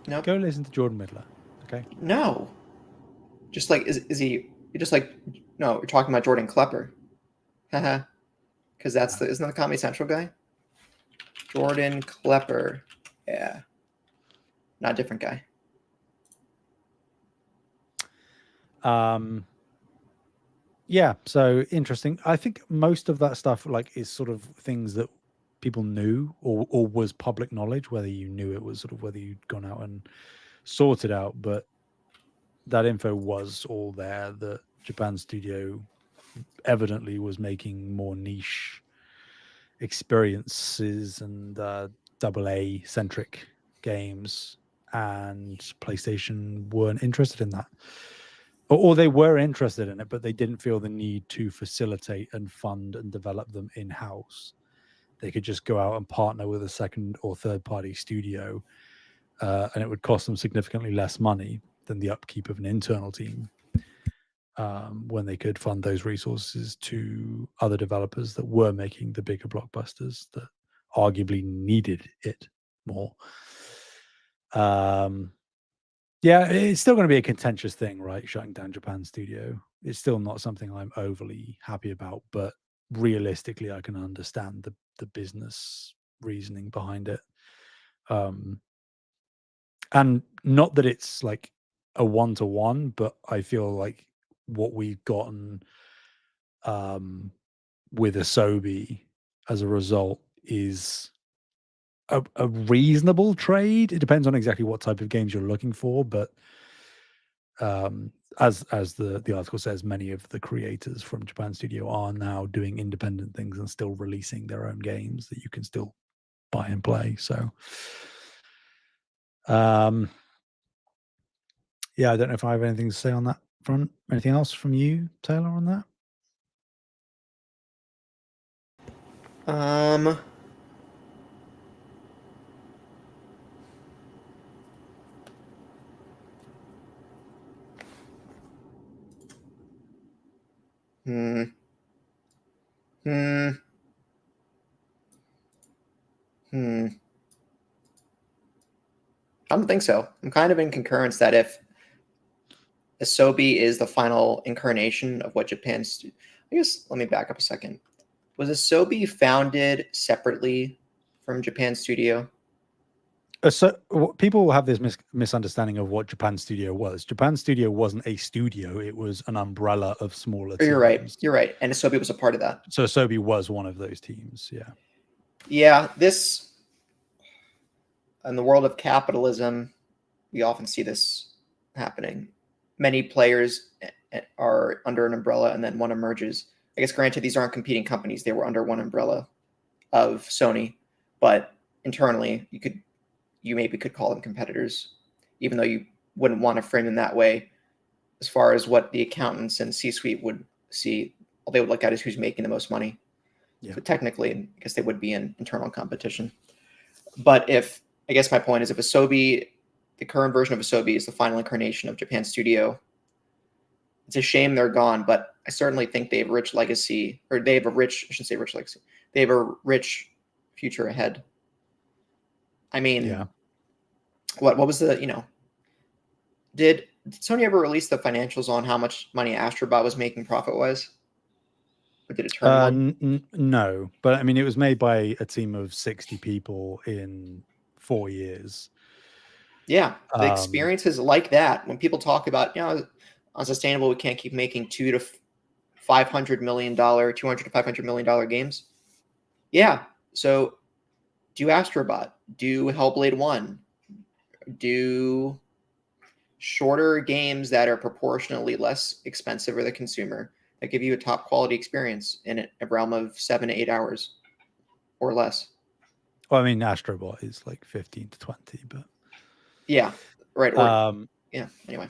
No. Go listen to Jordan Middler. Okay. No. Just like is he? You're just like no. You're talking about Jordan Klepper. Haha. Because that's isn't that the Comedy Central guy? Jordan Klepper. Yeah. Not a different guy. Yeah, so interesting. I think most of that stuff like is sort of things that people knew or was public knowledge, whether you knew it was sort of whether you'd gone out and sorted out, but that info was all there that Japan Studio evidently was making more niche experiences and AA centric games, and PlayStation weren't interested in that. Or they were interested in it, but they didn't feel the need to facilitate and fund and develop them in-house. They could just go out and partner with a second or third party studio, and it would cost them significantly less money than the upkeep of an internal team, when they could fund those resources to other developers that were making the bigger blockbusters that arguably needed it more. Yeah, it's still going to be a contentious thing, right? Shutting down Japan Studio. It's still not something I'm overly happy about, but realistically, I can understand the business reasoning behind it. And not that it's like a one-to-one, but I feel like what we've gotten with Asobi as a result is a reasonable trade. It depends on exactly what type of games you're looking for, but as the article says, many of the creators from Japan Studio are now doing independent things and still releasing their own games that you can still buy and play. So yeah, I don't know if I have anything to say on that front. Anything else from you, Taylor, on that? I don't think so. I'm kind of in concurrence that if Asobi is the final incarnation of what Japan's... I guess, let me back up a second. Was Asobi founded separately from Japan Studio? So people have this misunderstanding of what Japan Studio was. Japan Studio wasn't a studio; it was an umbrella of smaller teams. You're right. You're right. And Asobi was a part of that. So Asobi was one of those teams. Yeah. Yeah. This, in the world of capitalism, we often see this happening. Many players are under an umbrella, and then one emerges. I guess, granted, these aren't competing companies; they were under one umbrella of Sony, but internally, you maybe could call them competitors, even though you wouldn't want to frame them that way. As far as what the accountants and C-suite would see, all they would look at is who's making the most money. Yeah. So technically, I guess they would be in internal competition. But I guess my point is, if Asobi, the current version of Asobi is the final incarnation of Japan Studio, it's a shame they're gone, but I certainly think they have a rich legacy, or they have a rich, I shouldn't say rich legacy, they have a rich future ahead. I mean, yeah. What was the, did Sony ever release the financials on how much money Astrobot was making profit-wise? Or did it turn no, but I mean, it was made by a team of 60 people in 4 years. Yeah, the experiences like that, when people talk about, unsustainable, we can't keep making $200 to $500 million, $200 to $500 million games. Yeah, so do Astrobot, do Hellblade 1, do shorter games that are proportionally less expensive for the consumer, that give you a top quality experience in a realm of 7 to 8 hours or less. Well, I mean, Astrobot is like 15 to 20, but yeah, right. Or yeah. Anyway,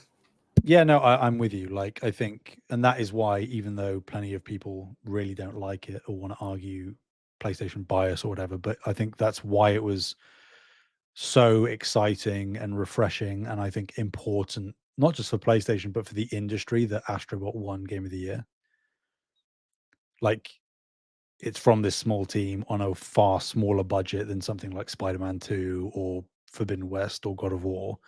yeah, no, I'm with you. Like, I think, and that is why, even though plenty of people really don't like it or want to argue PlayStation bias or whatever, but I think that's why it was so exciting and refreshing, and I think important, not just for PlayStation, but for the industry, that Astrobot won Game of the Year. Like, it's from this small team on a far smaller budget than something like Spider-Man 2 or Forbidden West or God of War.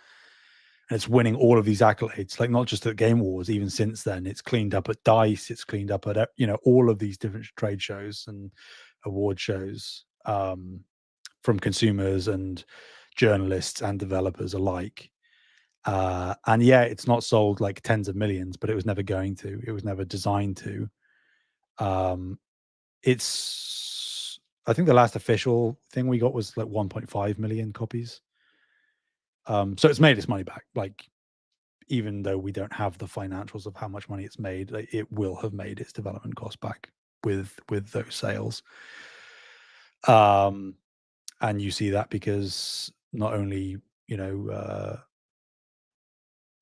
And it's winning all of these accolades, like not just at Game Awards, even since then. It's cleaned up at DICE, it's cleaned up at, all of these different trade shows and award shows, from consumers and journalists and developers alike. And yeah, it's not sold like tens of millions, but it was never going to. It was never designed to. I think the last official thing we got was like 1.5 million copies. So it's made its money back. Like, even though we don't have the financials of how much money it's made, it will have made its development cost back with those sales. And you see that because not only,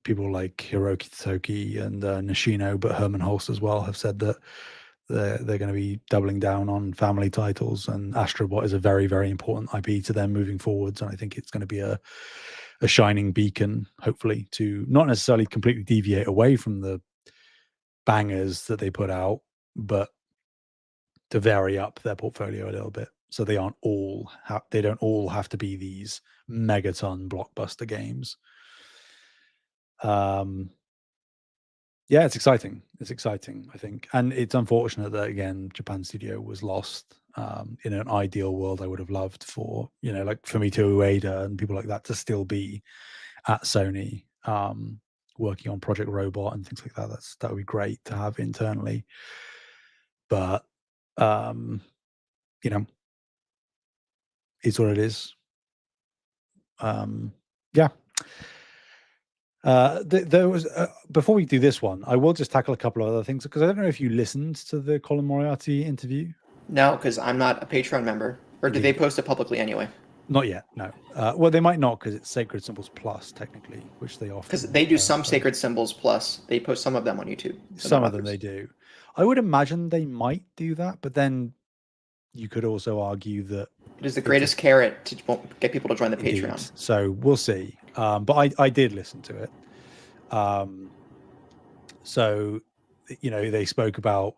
people like Hiroki Toki and Nishino, but Herman Hulst as well have said that they're going to be doubling down on family titles, and Astrobot is a very, very important IP to them moving forwards. And I think it's going to be a shining beacon, hopefully, to not necessarily completely deviate away from the bangers that they put out, but to vary up their portfolio a little bit, so they don't all have to be these megaton blockbuster games. Yeah, it's exciting. It's exciting, I think. And it's unfortunate that, again, Japan Studio was lost. In an ideal world, I would have loved for, like Fumito Ueda and people like that to still be at Sony, working on Project Robot and things like that. That would be great to have internally. But, it's what it is. Yeah. There was before we do this one, I will just tackle a couple of other things, because I don't know if you listened to the Colin Moriarty interview. No, because I'm not a Patreon member. Or did they post it publicly anyway? Not yet, no. Well, they might not, because it's Sacred Symbols Plus, technically, which they offer. Because they do some Sacred Symbols Plus. They post some of them on YouTube. Some of them they do. I would imagine they might do that, but then you could also argue that it is the greatest carrot to get people to join the Patreon. Indeed. So we'll see. But I did listen to it. So, they spoke about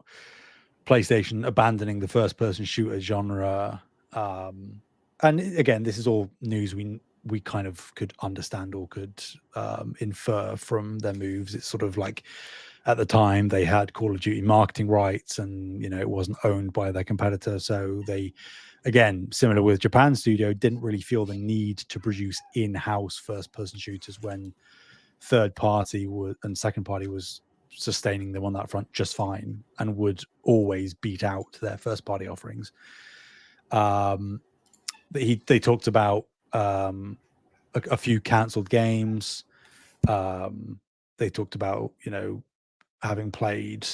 PlayStation abandoning the first-person shooter genre. And again, this is all news we kind of could understand or could infer from their moves. It's sort of like, at the time, they had Call of Duty marketing rights, and it wasn't owned by their competitor. So they, again, similar with Japan Studio, didn't really feel the need to produce in-house first-person shooters when third party and second party was sustaining them on that front just fine, and would always beat out their first-party offerings. They talked about a few cancelled games. They talked about, having played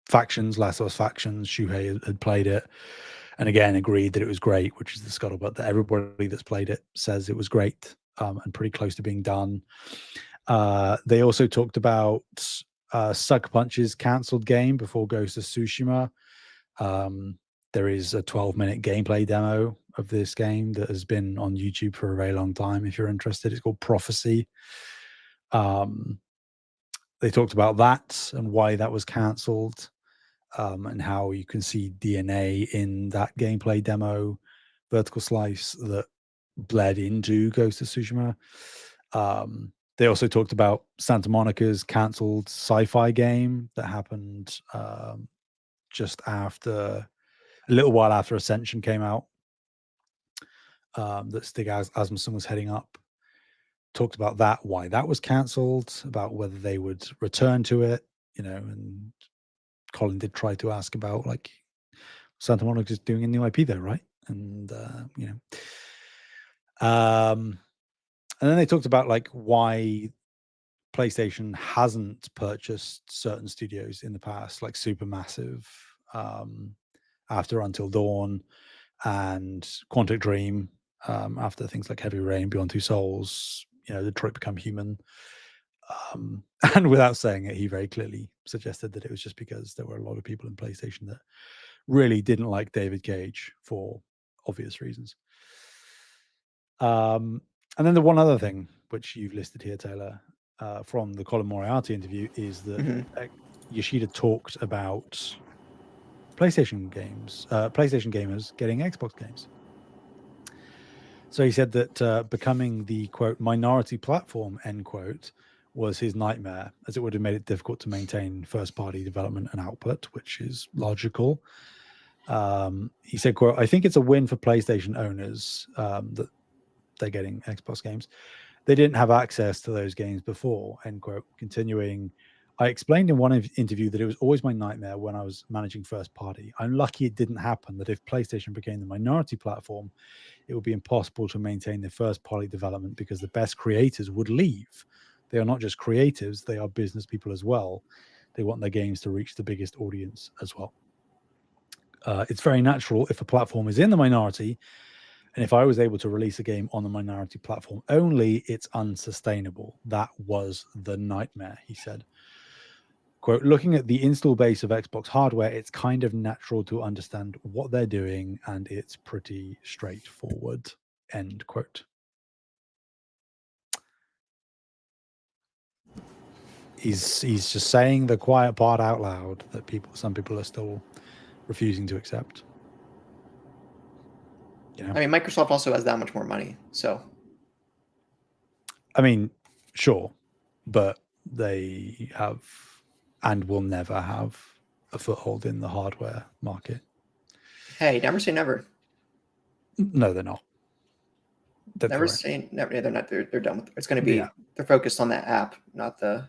Factions, Last of Us Factions. Shuhei had played it, and again agreed that it was great, which is the scuttlebutt, that everybody that's played it says it was great, and pretty close to being done. They also talked about Sucker Punch's cancelled game before Ghost of Tsushima. There is a 12-minute gameplay demo of this game that has been on YouTube for a very long time. If you're interested, it's called Prophecy. They talked about that and why that was cancelled, and how you can see DNA in that gameplay demo, vertical slice, that bled into Ghost of Tsushima. They also talked about Santa Monica's cancelled sci-fi game that happened just after, a little while after Ascension came out, that Stig Asmussen was heading up. Talked about that, why that was cancelled, about whether they would return to it, and Colin did try to ask about, like, Santa Monica's doing a new IP though, right? And and then they talked about, like, why PlayStation hasn't purchased certain studios in the past, like Supermassive, after Until Dawn, and Quantic Dream, after things like Heavy Rain, Beyond Two Souls, Detroit Become Human. And without saying it, he very clearly suggested that it was just because there were a lot of people in PlayStation that really didn't like David Cage for obvious reasons. And then the one other thing which you've listed here, Taylor, from the Colin Moriarty interview, is that Yoshida talked about PlayStation gamers getting Xbox games. So he said that becoming the, quote, minority platform, end quote, was his nightmare, as it would have made it difficult to maintain first-party development and output, which is logical. He said, quote, I think it's a win for PlayStation owners that they're getting Xbox games. They didn't have access to those games before, end quote. Continuing, I explained in one interview that it was always my nightmare when I was managing first party. I'm lucky it didn't happen, that if PlayStation became the minority platform, it would be impossible to maintain the first party development because the best creators would leave. They are not just creatives, they are business people as well. They want their games to reach the biggest audience as well. It's very natural if a platform is in the minority, and if I was able to release a game on the minority platform only, it's unsustainable. That was the nightmare, he said. Quote, looking at the install base of Xbox hardware, it's kind of natural to understand what they're doing, and it's pretty straightforward, end quote. He's just saying the quiet part out loud that some people are still refusing to accept. I mean, Microsoft also has that much more money, so. I mean, sure, but they have and will never have a foothold in the hardware market. Hey, never say never. No, they're not. Never say never. Yeah, they're not. They're done with it. It's going to be. Yeah. They're focused on that app, not the.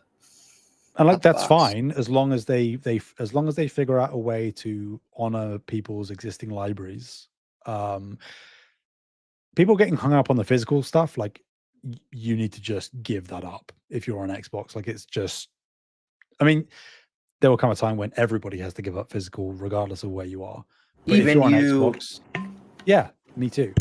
And like that's fine as long as they figure out a way to honor people's existing libraries. People getting hung up on the physical stuff, like you need to just give that up if you're on Xbox. Like it's just, I mean, there will come a time when everybody has to give up physical regardless of where you are. But even if you're on you... Xbox, yeah, me too.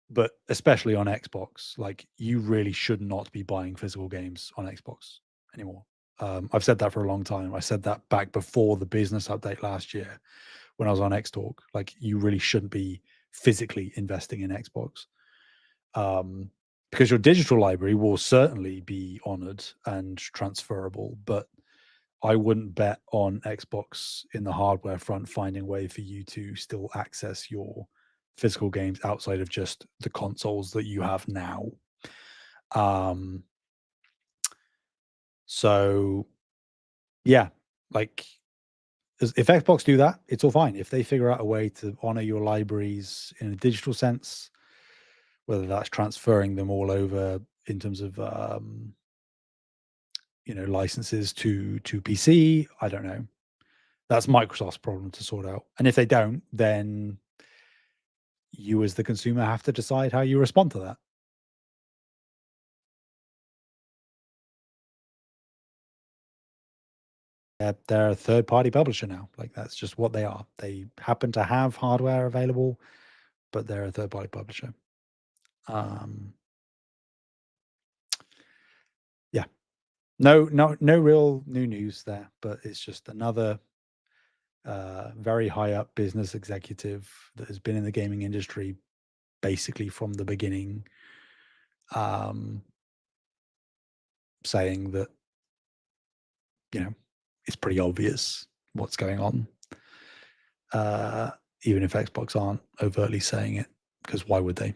But especially on Xbox, like you really should not be buying physical games on Xbox anymore. I've said that for a long time. I said that back before the business update last year when I was on X Talk. Like you really shouldn't be physically investing in Xbox. Because your digital library will certainly be honored and transferable, but I wouldn't bet on Xbox in the hardware front finding a way for you to still access your physical games outside of just the consoles that you have now. So yeah, like if Xbox do that, it's all fine. If they figure out a way to honor your libraries in a digital sense, whether that's transferring them all over in terms of licenses to PC, I don't know. That's Microsoft's problem to sort out. And if they don't, then you as the consumer have to decide how you respond to that. They're a third-party publisher now. Like that's just what they are. They happen to have hardware available, but they're a third-party publisher. Yeah. No real new news there, but it's just another very high up business executive that has been in the gaming industry basically from the beginning, saying that it's pretty obvious what's going on, even if Xbox aren't overtly saying it, because why would they?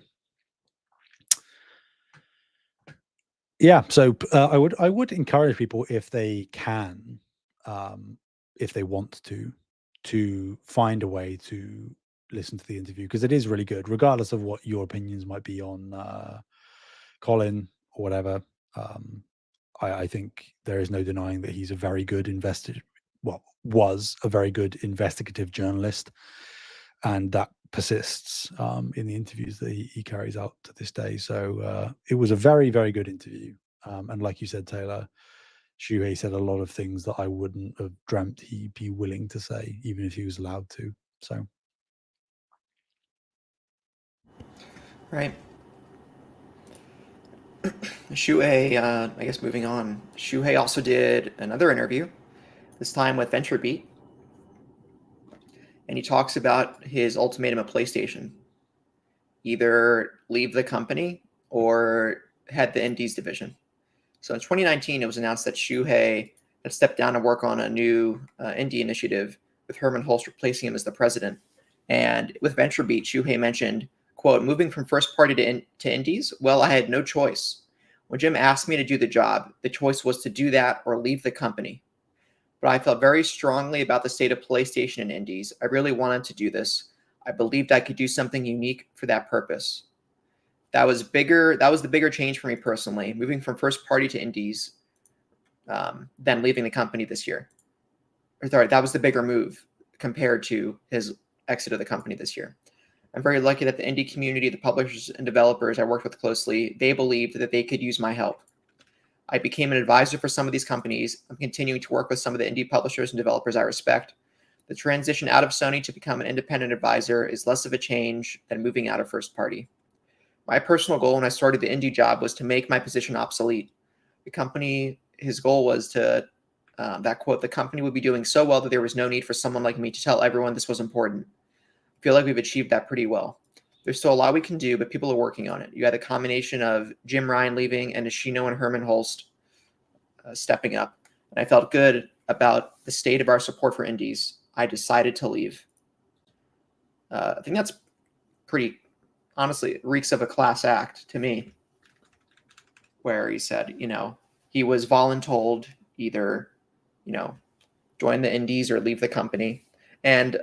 Yeah, so I would encourage people, if they can, if they want to find a way to listen to the interview, because it is really good, regardless of what your opinions might be on Colin or whatever. I think there is no denying that he's a very good was a very good investigative journalist, and that persists in the interviews that he carries out to this day. So it was a very, very good interview. And like you said, Taylor, Shuhei said a lot of things that I wouldn't have dreamt he'd be willing to say, even if he was allowed to. So, Right. Shuhei, I guess moving on. Shuhei also did another interview, this time with VentureBeat, and he talks about his ultimatum of PlayStation: either leave the company or head the Indies division. So in 2019, it was announced that Shuhei had stepped down to work on a new indie initiative, with Herman Hulst replacing him as the president. And with VentureBeat, Shuhei mentioned, quote, moving from first party to indies, well, I had no choice. When Jim asked me to do the job, the choice was to do that or leave the company. But I felt very strongly about the state of PlayStation and indies. I really wanted to do this. I believed I could do something unique for that purpose. That was bigger. That was the bigger change for me personally, moving from first party to indies, than leaving the company this year. Or sorry, that was the bigger move compared to his exit of the company this year. I'm very lucky that the indie community, the publishers and developers I worked with closely, they believed that they could use my help. I became an advisor for some of these companies. I'm continuing to work with some of the indie publishers and developers I respect. The transition out of Sony to become an independent advisor is less of a change than moving out of first party. My personal goal when I started the indie job was to make my position obsolete. The company, his goal was to, that quote, the company would be doing so well that there was no need for someone like me to tell everyone this was important. I feel like we've achieved that pretty well. There's still a lot we can do, but people are working on it. You had a combination of Jim Ryan leaving and Ashino and Herman Hulst stepping up. And I felt good about the state of our support for indies. I decided to leave. I think that's pretty, honestly, it reeks of a class act to me, where he said, he was voluntold either, join the indies or leave the company. And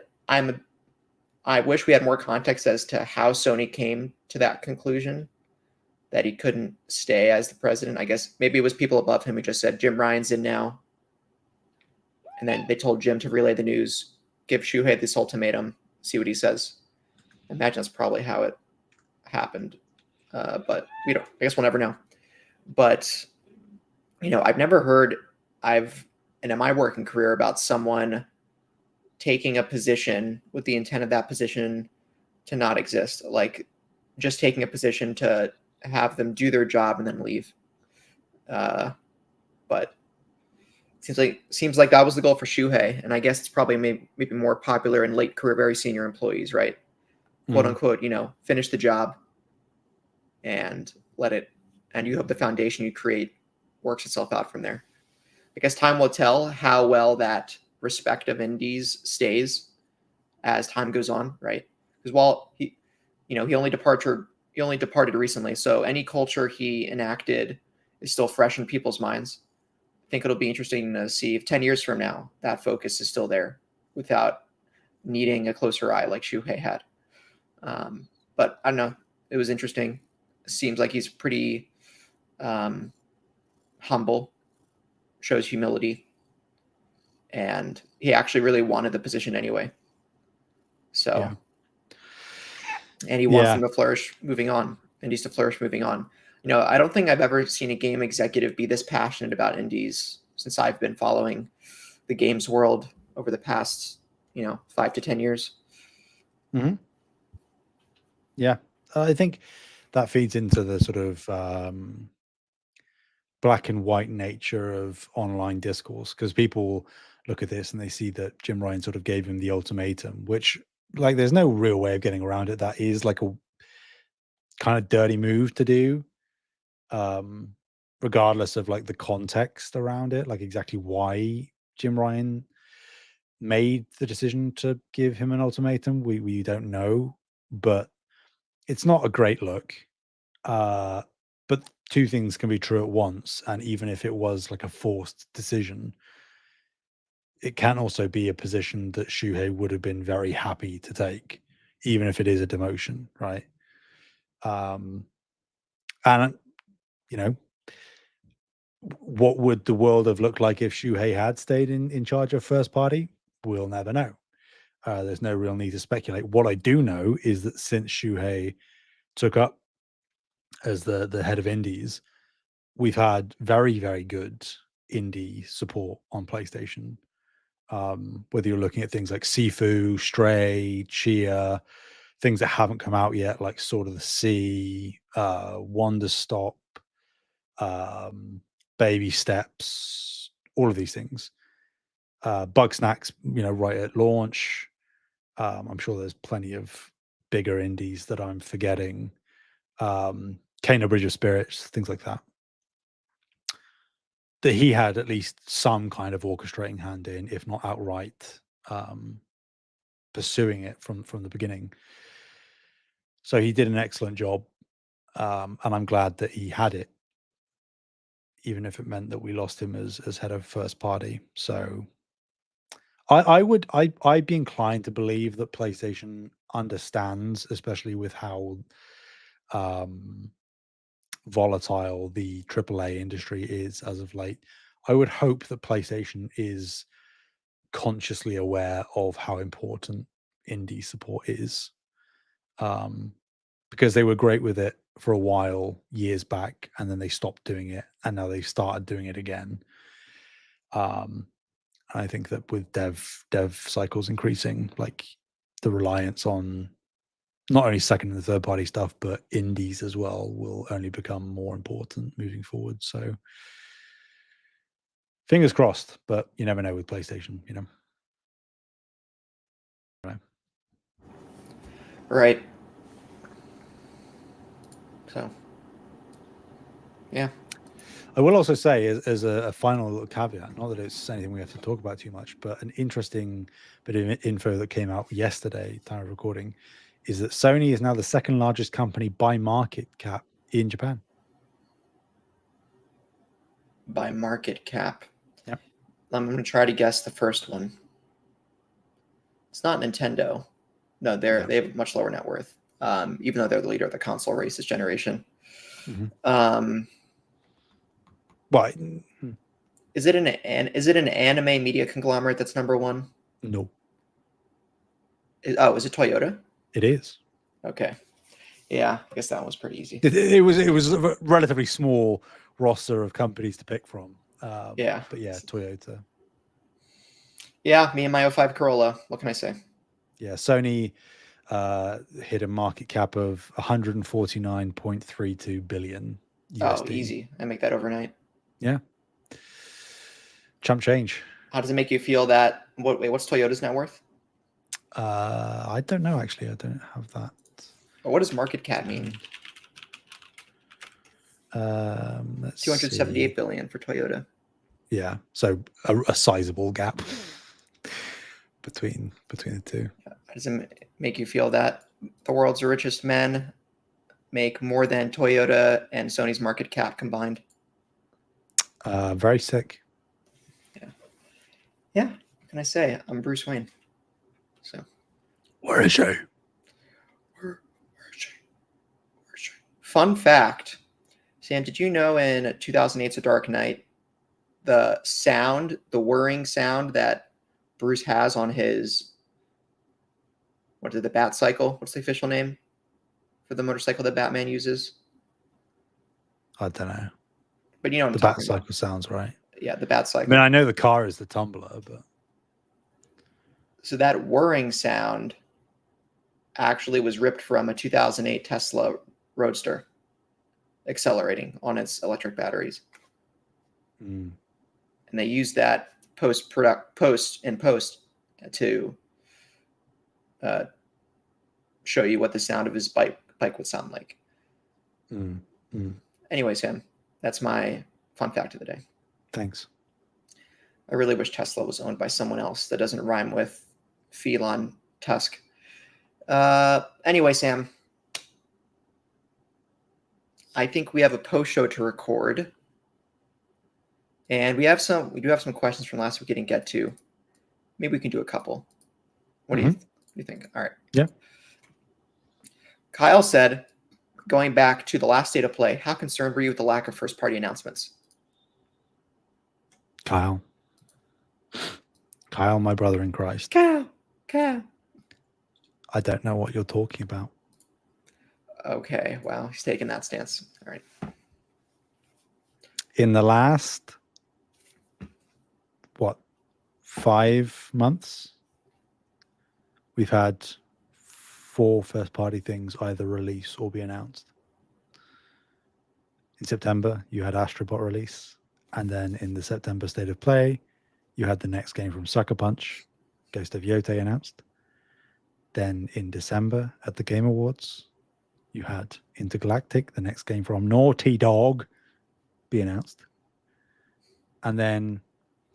I wish we had more context as to how Sony came to that conclusion that he couldn't stay as the president. I guess maybe it was people above him who just said, Jim Ryan's in now. And then they told Jim to relay the news, give Shuhei this ultimatum, see what he says. I imagine that's probably how it happened. But we don't, I guess we'll never know. But, I've never heard, in my working career, about someone taking a position with the intent of that position to not exist. Like just taking a position to have them do their job and then leave. But seems like that was the goal for Shuhei, and I guess it's probably maybe more popular in late career, very senior employees, right? Quote unquote, finish the job and and you hope the foundation you create works itself out from there. I guess time will tell how well that respect of indies stays as time goes on, right? Because while he only departed recently, so any culture he enacted is still fresh in people's minds. I think it'll be interesting to see if 10 years from now that focus is still there without needing a closer eye like Shuhei had. But I don't know. It was interesting. Seems like he's pretty humble, shows humility, and he actually really wanted the position anyway. So, Yeah. And he wants them to flourish moving on, indies to flourish moving on. I don't think I've ever seen a game executive be this passionate about indies since I've been following the games world over the past, 5 to 10 years. Mm-hmm. Yeah, I think that feeds into the sort of black and white nature of online discourse, because people look at this and they see that Jim Ryan sort of gave him the ultimatum, which, like, there's no real way of getting around it. That is like a kind of dirty move to do, regardless of like the context around it, like exactly why Jim Ryan made the decision to give him an ultimatum. We don't know, but it's not a great look. But two things can be true at once, and even if it was like a forced decision, it can also be a position that Shuhei would have been very happy to take, even if it is a demotion, right? And what would the world have looked like if Shuhei had stayed in charge of first party? We'll never know. There's no real need to speculate. What I do know is that since Shuhei took up as the head of indies, we've had very, very good indie support on PlayStation. Whether you're looking at things like Sifu, Stray, Chia, things that haven't come out yet, like Sword of the Sea, Wonder Stop, Baby Steps, all of these things. Bug Snacks, right at launch. I'm sure there's plenty of bigger indies that I'm forgetting. Kano Bridge of Spirits, things like that. That he had at least some kind of orchestrating hand in, if not outright pursuing it from the beginning. So he did an excellent job, and I'm glad that he had it, even if it meant that we lost him as head of first party. So I'd be inclined to believe that PlayStation understands, especially with how volatile the AAA industry is as of late. I would hope that PlayStation is consciously aware of how important indie support is, because they were great with it for a while years back, and then they stopped doing it, and now they've started doing it again. I think that with dev cycles increasing, like the reliance on not only second and third party stuff, but indies as well will only become more important moving forward. So fingers crossed, but you never know with PlayStation, Right. So, yeah. I will also say, as a final little caveat, not that it's anything we have to talk about too much, but an interesting bit of info that came out yesterday, time of recording, is that Sony is now the second largest company by market cap in Japan. By market cap. Yep. I'm going to try to guess the first one. It's not Nintendo. No, they have much lower net worth, even though they're the leader of the console race this generation. Mm-hmm. But is it an anime media conglomerate that's number one? No. Is it Toyota? It is. Okay. Yeah, I guess that one was pretty easy. It was a relatively small roster of companies to pick from. Yeah. But yeah, Toyota. Yeah, me and my 05 Corolla. What can I say? Yeah, Sony hit a market cap of 149.32 billion USD. Oh, easy. I make that overnight. Yeah. Chump change. How does it make you feel that what's Toyota's net worth? I don't know, actually. I don't have that. What does market cap mean? Let's 278 billion for Toyota. Yeah, so a sizable gap between the two. How does it make you feel that the world's richest men make more than Toyota and Sony's market cap combined? Very sick. Yeah. What can I say? I'm Bruce Wayne. So, where is she? Where is she? Fun fact, Sam, did you know in 2008's A Dark Knight, the whirring sound that Bruce has on his, the bat cycle? What's the official name for the motorcycle that Batman uses? I don't know. But you know what the I'm bat talking cycle about. Sounds right. Yeah, the bat cycle. I mean, I know the car is the tumbler, but so that whirring sound actually was ripped from a 2008 Tesla Roadster accelerating on its electric batteries. And they used that post to show you what the sound of his bike would sound like. Anyway, Sam, that's my fun fact of the day. Thanks. I really wish Tesla was owned by someone else that doesn't rhyme with Elon Tusk. Anyway, Sam, I think we have a post show to record, and we do have some questions from last week we didn't get to. Maybe we can do a couple. What do you think? All right. Yeah. Kyle said, going back to the last state of play, how concerned were you with the lack of first-party announcements? Kyle, my brother in Christ. Kyle. I don't know what you're talking about. Okay, well, he's taking that stance. All right. In the last 5 months, we've had 4 first-party things either release or be announced. In September, you had Astrobot release, and then in the September State of Play, you had the next game from Sucker Punch, Ghost of Yotei announced. Then in December at the Game Awards, you had Intergalactic, the next game from Naughty Dog, be announced. And then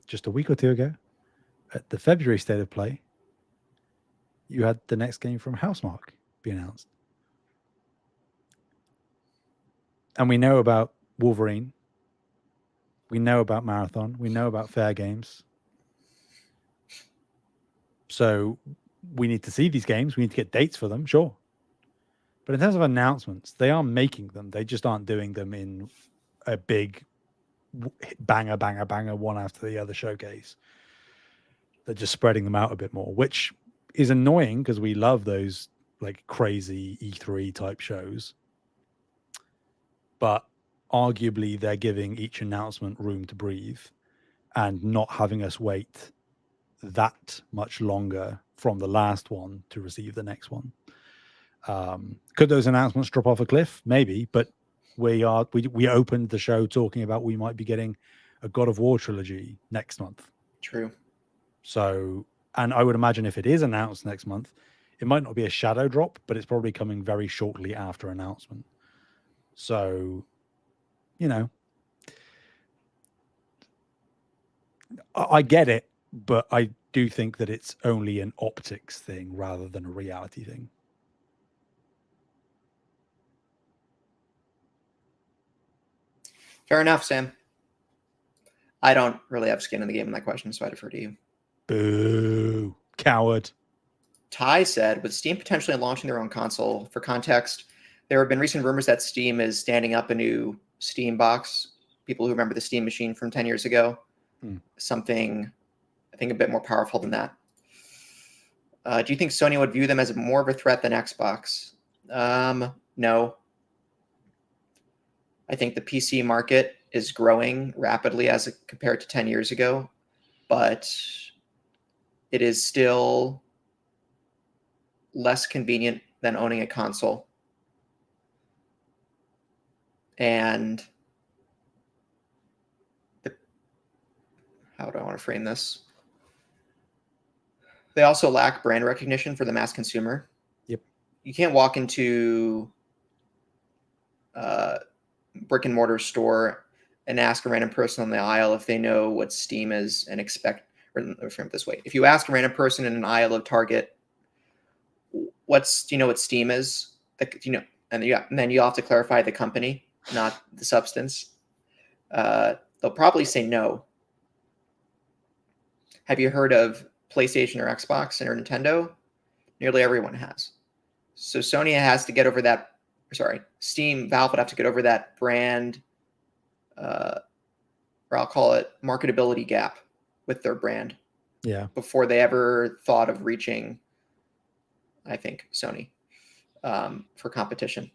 just a week or two ago, at the February State of Play, you had the next game from Housemarque be announced. And we know about Wolverine. We know about Marathon. We know about Fair Games. So we need to see these games. We need to get dates for them, sure. But in terms of announcements, they are making them. They just aren't doing them in a big banger, banger, banger, one after the other showcase. They're just spreading them out a bit more, which is annoying because we love those like crazy E3 type shows. But arguably, they're giving each announcement room to breathe and not having us wait that much longer from the last one to receive the next one. Could those announcements drop off a cliff? Maybe, but we opened the show talking about we might be getting a God of War trilogy next month. True. So, and I would imagine if it is announced next month, it might not be a shadow drop, but it's probably coming very shortly after announcement. So, you know, I get it, but I do think that it's only an optics thing rather than a reality thing. Fair enough, Sam. I don't really have skin in the game on that question, so I defer to you. Boo. Coward. Ty said, with Steam potentially launching their own console, for context, there have been recent rumors that Steam is standing up a new Steam box. People who remember the Steam machine from 10 years ago. Something, I think, a bit more powerful than that. Do you think Sony would view them as more of a threat than Xbox? No. I think the PC market is growing rapidly as compared to 10 years ago, but it is still less convenient than owning a console. And how do I want to frame this? They also lack brand recognition for the mass consumer. Yep. You can't walk into a brick and mortar store and ask a random person on the aisle if they know what Steam is and expect, or let me frame it this way. If you ask a random person in an aisle of Target, do you know what Steam is? And then you have to clarify the company, not the substance. They'll probably say no. Have you heard of PlayStation or Xbox or Nintendo? Nearly everyone has. So Sony has to get over that. Steam, Valve would have to get over that brand, or I'll call it marketability gap with their brand. Yeah. Before they ever thought of reaching, I think, Sony for competition.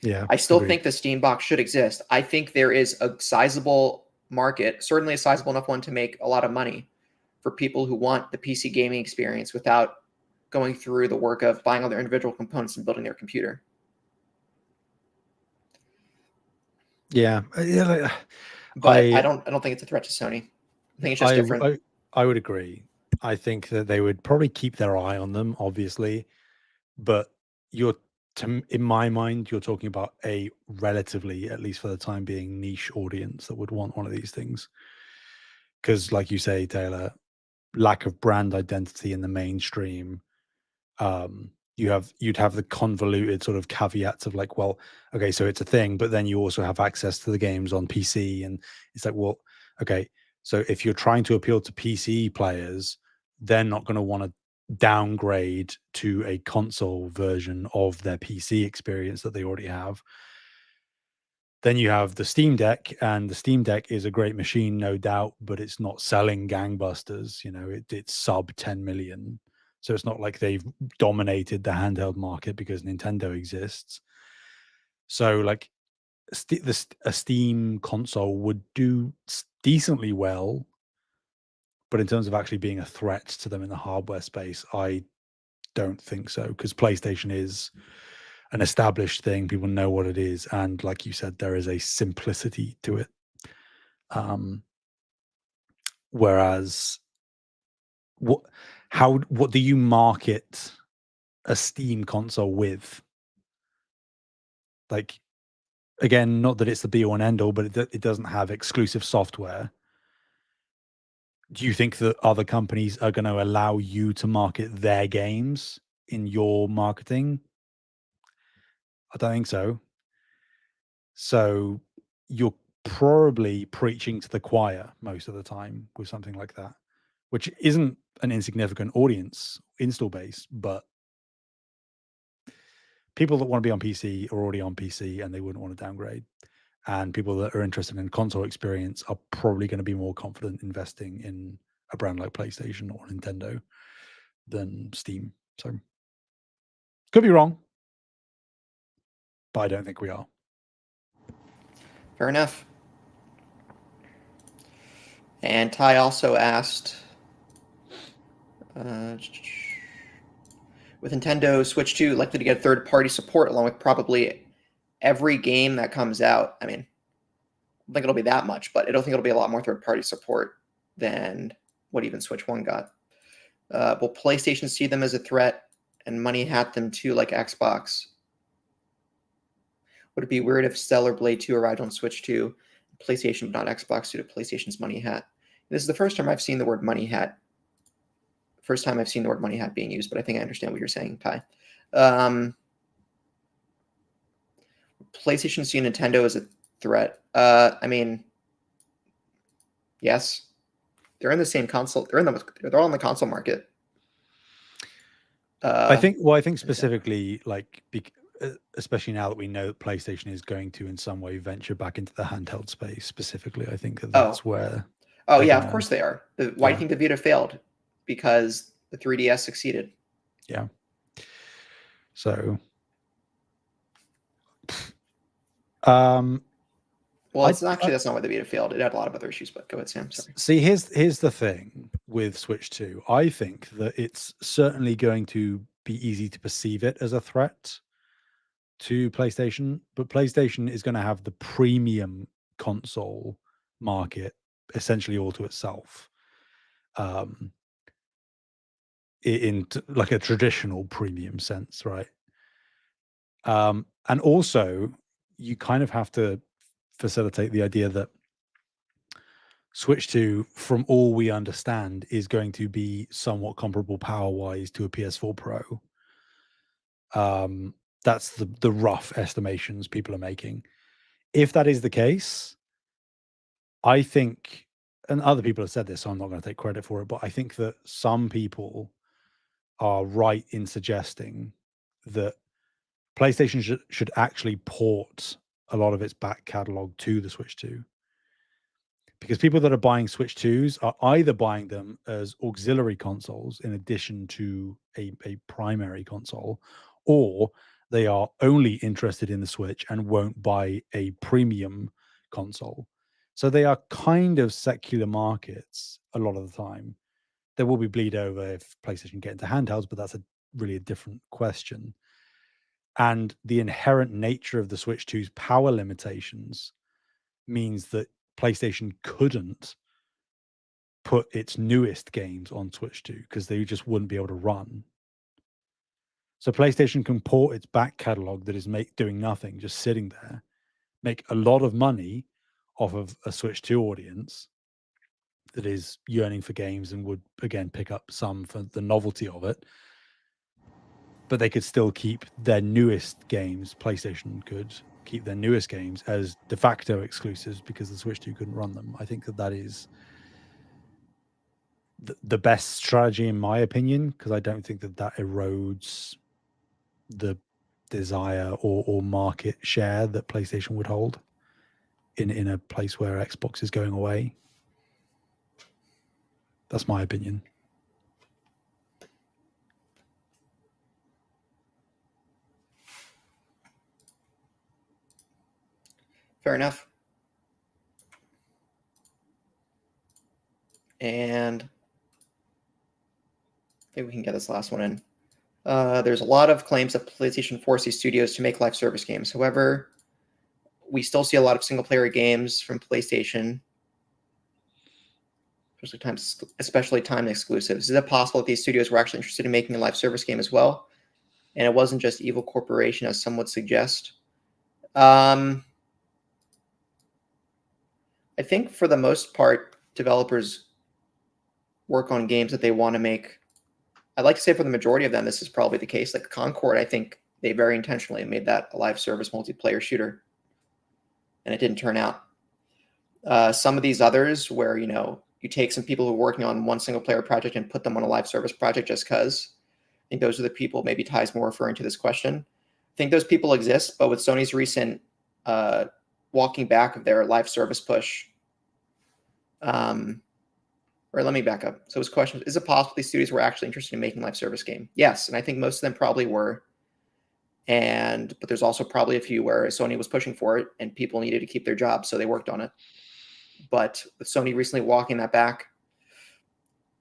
Yeah. I still think the Steam box should exist. I think there is a sizable market, certainly a sizable enough one to make a lot of money for people who want the PC gaming experience without going through the work of buying all their individual components and building their computer. Yeah. But I don't think it's a threat to Sony. I think it's just different. I would agree. I think that they would probably keep their eye on them, obviously, but in my mind, you're talking about a relatively, at least for the time being, niche audience that would want one of these things. Because, like you say, Taylor, lack of brand identity in the mainstream. You'd have the convoluted sort of caveats of like, well, okay, so it's a thing, but then you also have access to the games on PC, and it's like, well, okay, so if you're trying to appeal to PC players, they're not going to want to downgrade to a console version of their PC experience that they already have. Then you have the Steam Deck, and the Steam Deck is a great machine, no doubt, but it's not selling gangbusters. You know, it's sub 10 million. So it's not like they've dominated the handheld market because Nintendo exists. So like a Steam console would do decently well, But in terms of actually being a threat to them in the hardware space, I don't think so, because PlayStation is an established thing. People know what it is. And like you said, there is a simplicity to it. Whereas what do you market a Steam console with? Like, again, not that it's the be all and end all, but it doesn't have exclusive software. Do you think that other companies are going to allow you to market their games in your marketing? I don't think so. So you're probably preaching to the choir most of the time with something like that, which isn't an insignificant audience install base, but people that want to be on PC are already on PC and they wouldn't want to downgrade. And people that are interested in console experience are probably going to be more confident investing in a brand like PlayStation or Nintendo than Steam. So could be wrong, but I don't think we are. Fair enough. And Ty also asked, with Nintendo Switch 2 likely to get third-party support along with probably every game that comes out. I mean, I don't think it'll be that much, but I don't think it'll be a lot more third-party support than what even Switch 1 got. Will PlayStation see them as a threat and money hat them too, like Xbox? Would it be weird if Stellar Blade 2 arrived on Switch 2, PlayStation but not Xbox due to PlayStation's money hat? This is the first time I've seen the word money hat. First time I've seen the word money hat being used, but I think I understand what you're saying, Ty. PlayStation see Nintendo as a threat. I mean, yes, they're in the same console. They're all in the console market. I think specifically, like, especially now that we know that PlayStation is going to in some way venture back into the handheld space specifically, I think that's where. Oh yeah, of course they are. Why do you think the Vita failed? Because the 3DS succeeded. Yeah. So. Well, that's not why the Vita failed. It had a lot of other issues, but go ahead, Sam. Sorry. See, here's the thing with Switch 2. I think that it's certainly going to be easy to perceive it as a threat to PlayStation, but PlayStation is going to have the premium console market essentially all to itself. In like a traditional premium sense, right? And also, you kind of have to facilitate the idea that Switch 2, from all we understand, is going to be somewhat comparable power-wise to a PS4 Pro. That's the rough estimations people are making. If that is the case, I think, and other people have said this, so I'm not going to take credit for it, but I think that some people are right in suggesting that PlayStation should actually port a lot of its back catalog to the Switch 2. Because people that are buying Switch 2s are either buying them as auxiliary consoles in addition to a primary console, or they are only interested in the Switch and won't buy a premium console. So they are kind of secular markets a lot of the time. There will be bleed over if PlayStation get into handhelds, but that's really a different question. And the inherent nature of the Switch 2's power limitations means that PlayStation couldn't put its newest games on Switch 2 because they just wouldn't be able to run. So PlayStation can port its back catalog that is doing nothing, just sitting there, make a lot of money off of a Switch 2 audience that is yearning for games and would, again, pick up some for the novelty of it. But they could still keep their newest games, PlayStation could keep their newest games as de facto exclusives because the Switch 2 couldn't run them. I think that is the best strategy in my opinion, because I don't think that erodes the desire or market share that PlayStation would hold in a place where Xbox is going away. That's my opinion. Fair enough. And think we can get this last one in. There's a lot of claims that PlayStation forced these studios to make live service games. However, we still see a lot of single-player games from PlayStation, especially time exclusives. Is it possible that these studios were actually interested in making a live service game as well, and it wasn't just evil corporation, as some would suggest? I think for the most part, developers work on games that they want to make. I'd like to say for the majority of them, this is probably the case. Like Concord, I think they very intentionally made that a live service multiplayer shooter, and it didn't turn out. Some of these others where, you take some people who are working on one single player project and put them on a live service project just because. I think those are the people, maybe Ty's more referring to this question. I think those people exist, but with Sony's recent walking back of their live service push, or let me back up. So his question is it possible these studios were actually interested in making a live service game? Yes, and I think most of them probably were. But there's also probably a few where Sony was pushing for it and people needed to keep their jobs, so they worked on it. But with Sony recently walking that back,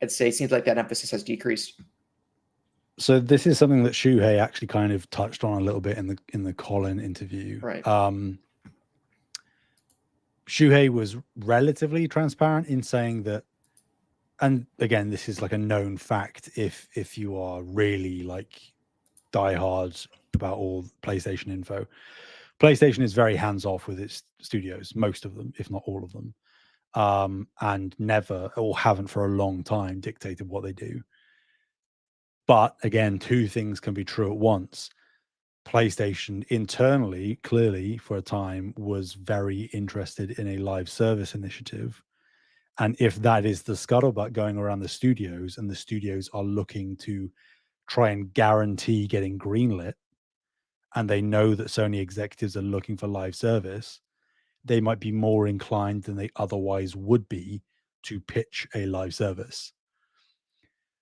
I'd say it seems like that emphasis has decreased. So this is something that Shuhei actually kind of touched on a little bit in the Colin interview. Right. Shuhei was relatively transparent in saying that, and again, this is like a known fact if you are really like diehard about all PlayStation info. PlayStation is very hands-off with its studios, most of them, if not all of them, and never or haven't for a long time dictated what they do. But again, two things can be true at once. PlayStation internally, clearly for a time, was very interested in a live service initiative. And if that is the scuttlebutt going around the studios and the studios are looking to try and guarantee getting greenlit, and they know that Sony executives are looking for live service, they might be more inclined than they otherwise would be to pitch a live service.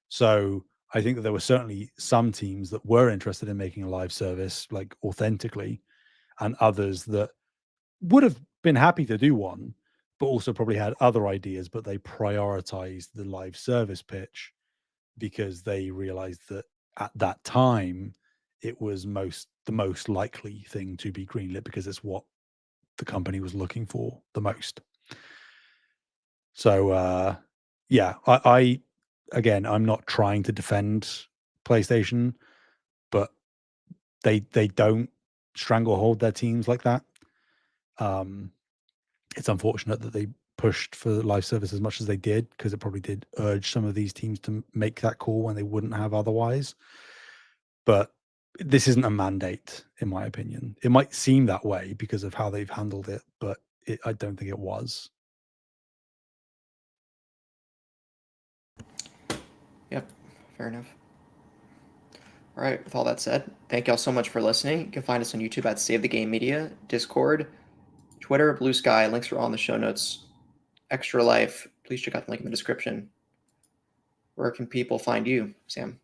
So I think that there were certainly some teams that were interested in making a live service, like authentically, and others that would have been happy to do one, but also probably had other ideas, but they prioritized the live service pitch because they realized that at that time it was the most likely thing to be greenlit because it's what the company was looking for the most. So yeah, I again, I'm not trying to defend PlayStation, but they don't stranglehold their teams like that. It's unfortunate that they pushed for live service as much as they did, because it probably did urge some of these teams to make that call when they wouldn't have otherwise. But this isn't a mandate, in my opinion. It might seem that way because of how they've handled it, but I don't think it was. Yep, fair enough. All right, with all that said, thank y'all so much for listening. You can find us on YouTube at Save the Game Media, Discord, Twitter, Blue Sky. Links are all in the show notes. Extra Life, please check out the link in the description. Where can people find you, Sam?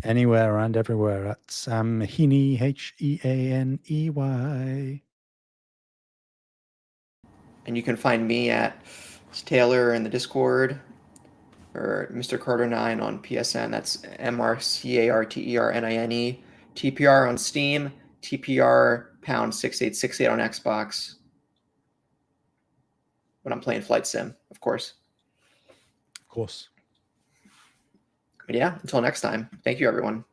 Anywhere and everywhere at Sam Heaney, Heaney. And you can find me at Taylor in the Discord, or Mr. Carter9 on PSN. That's MrCarterNine. TPR on Steam, TPR #6868 on Xbox. When I'm playing Flight Sim, of course. Of course. But yeah, until next time, thank you, everyone.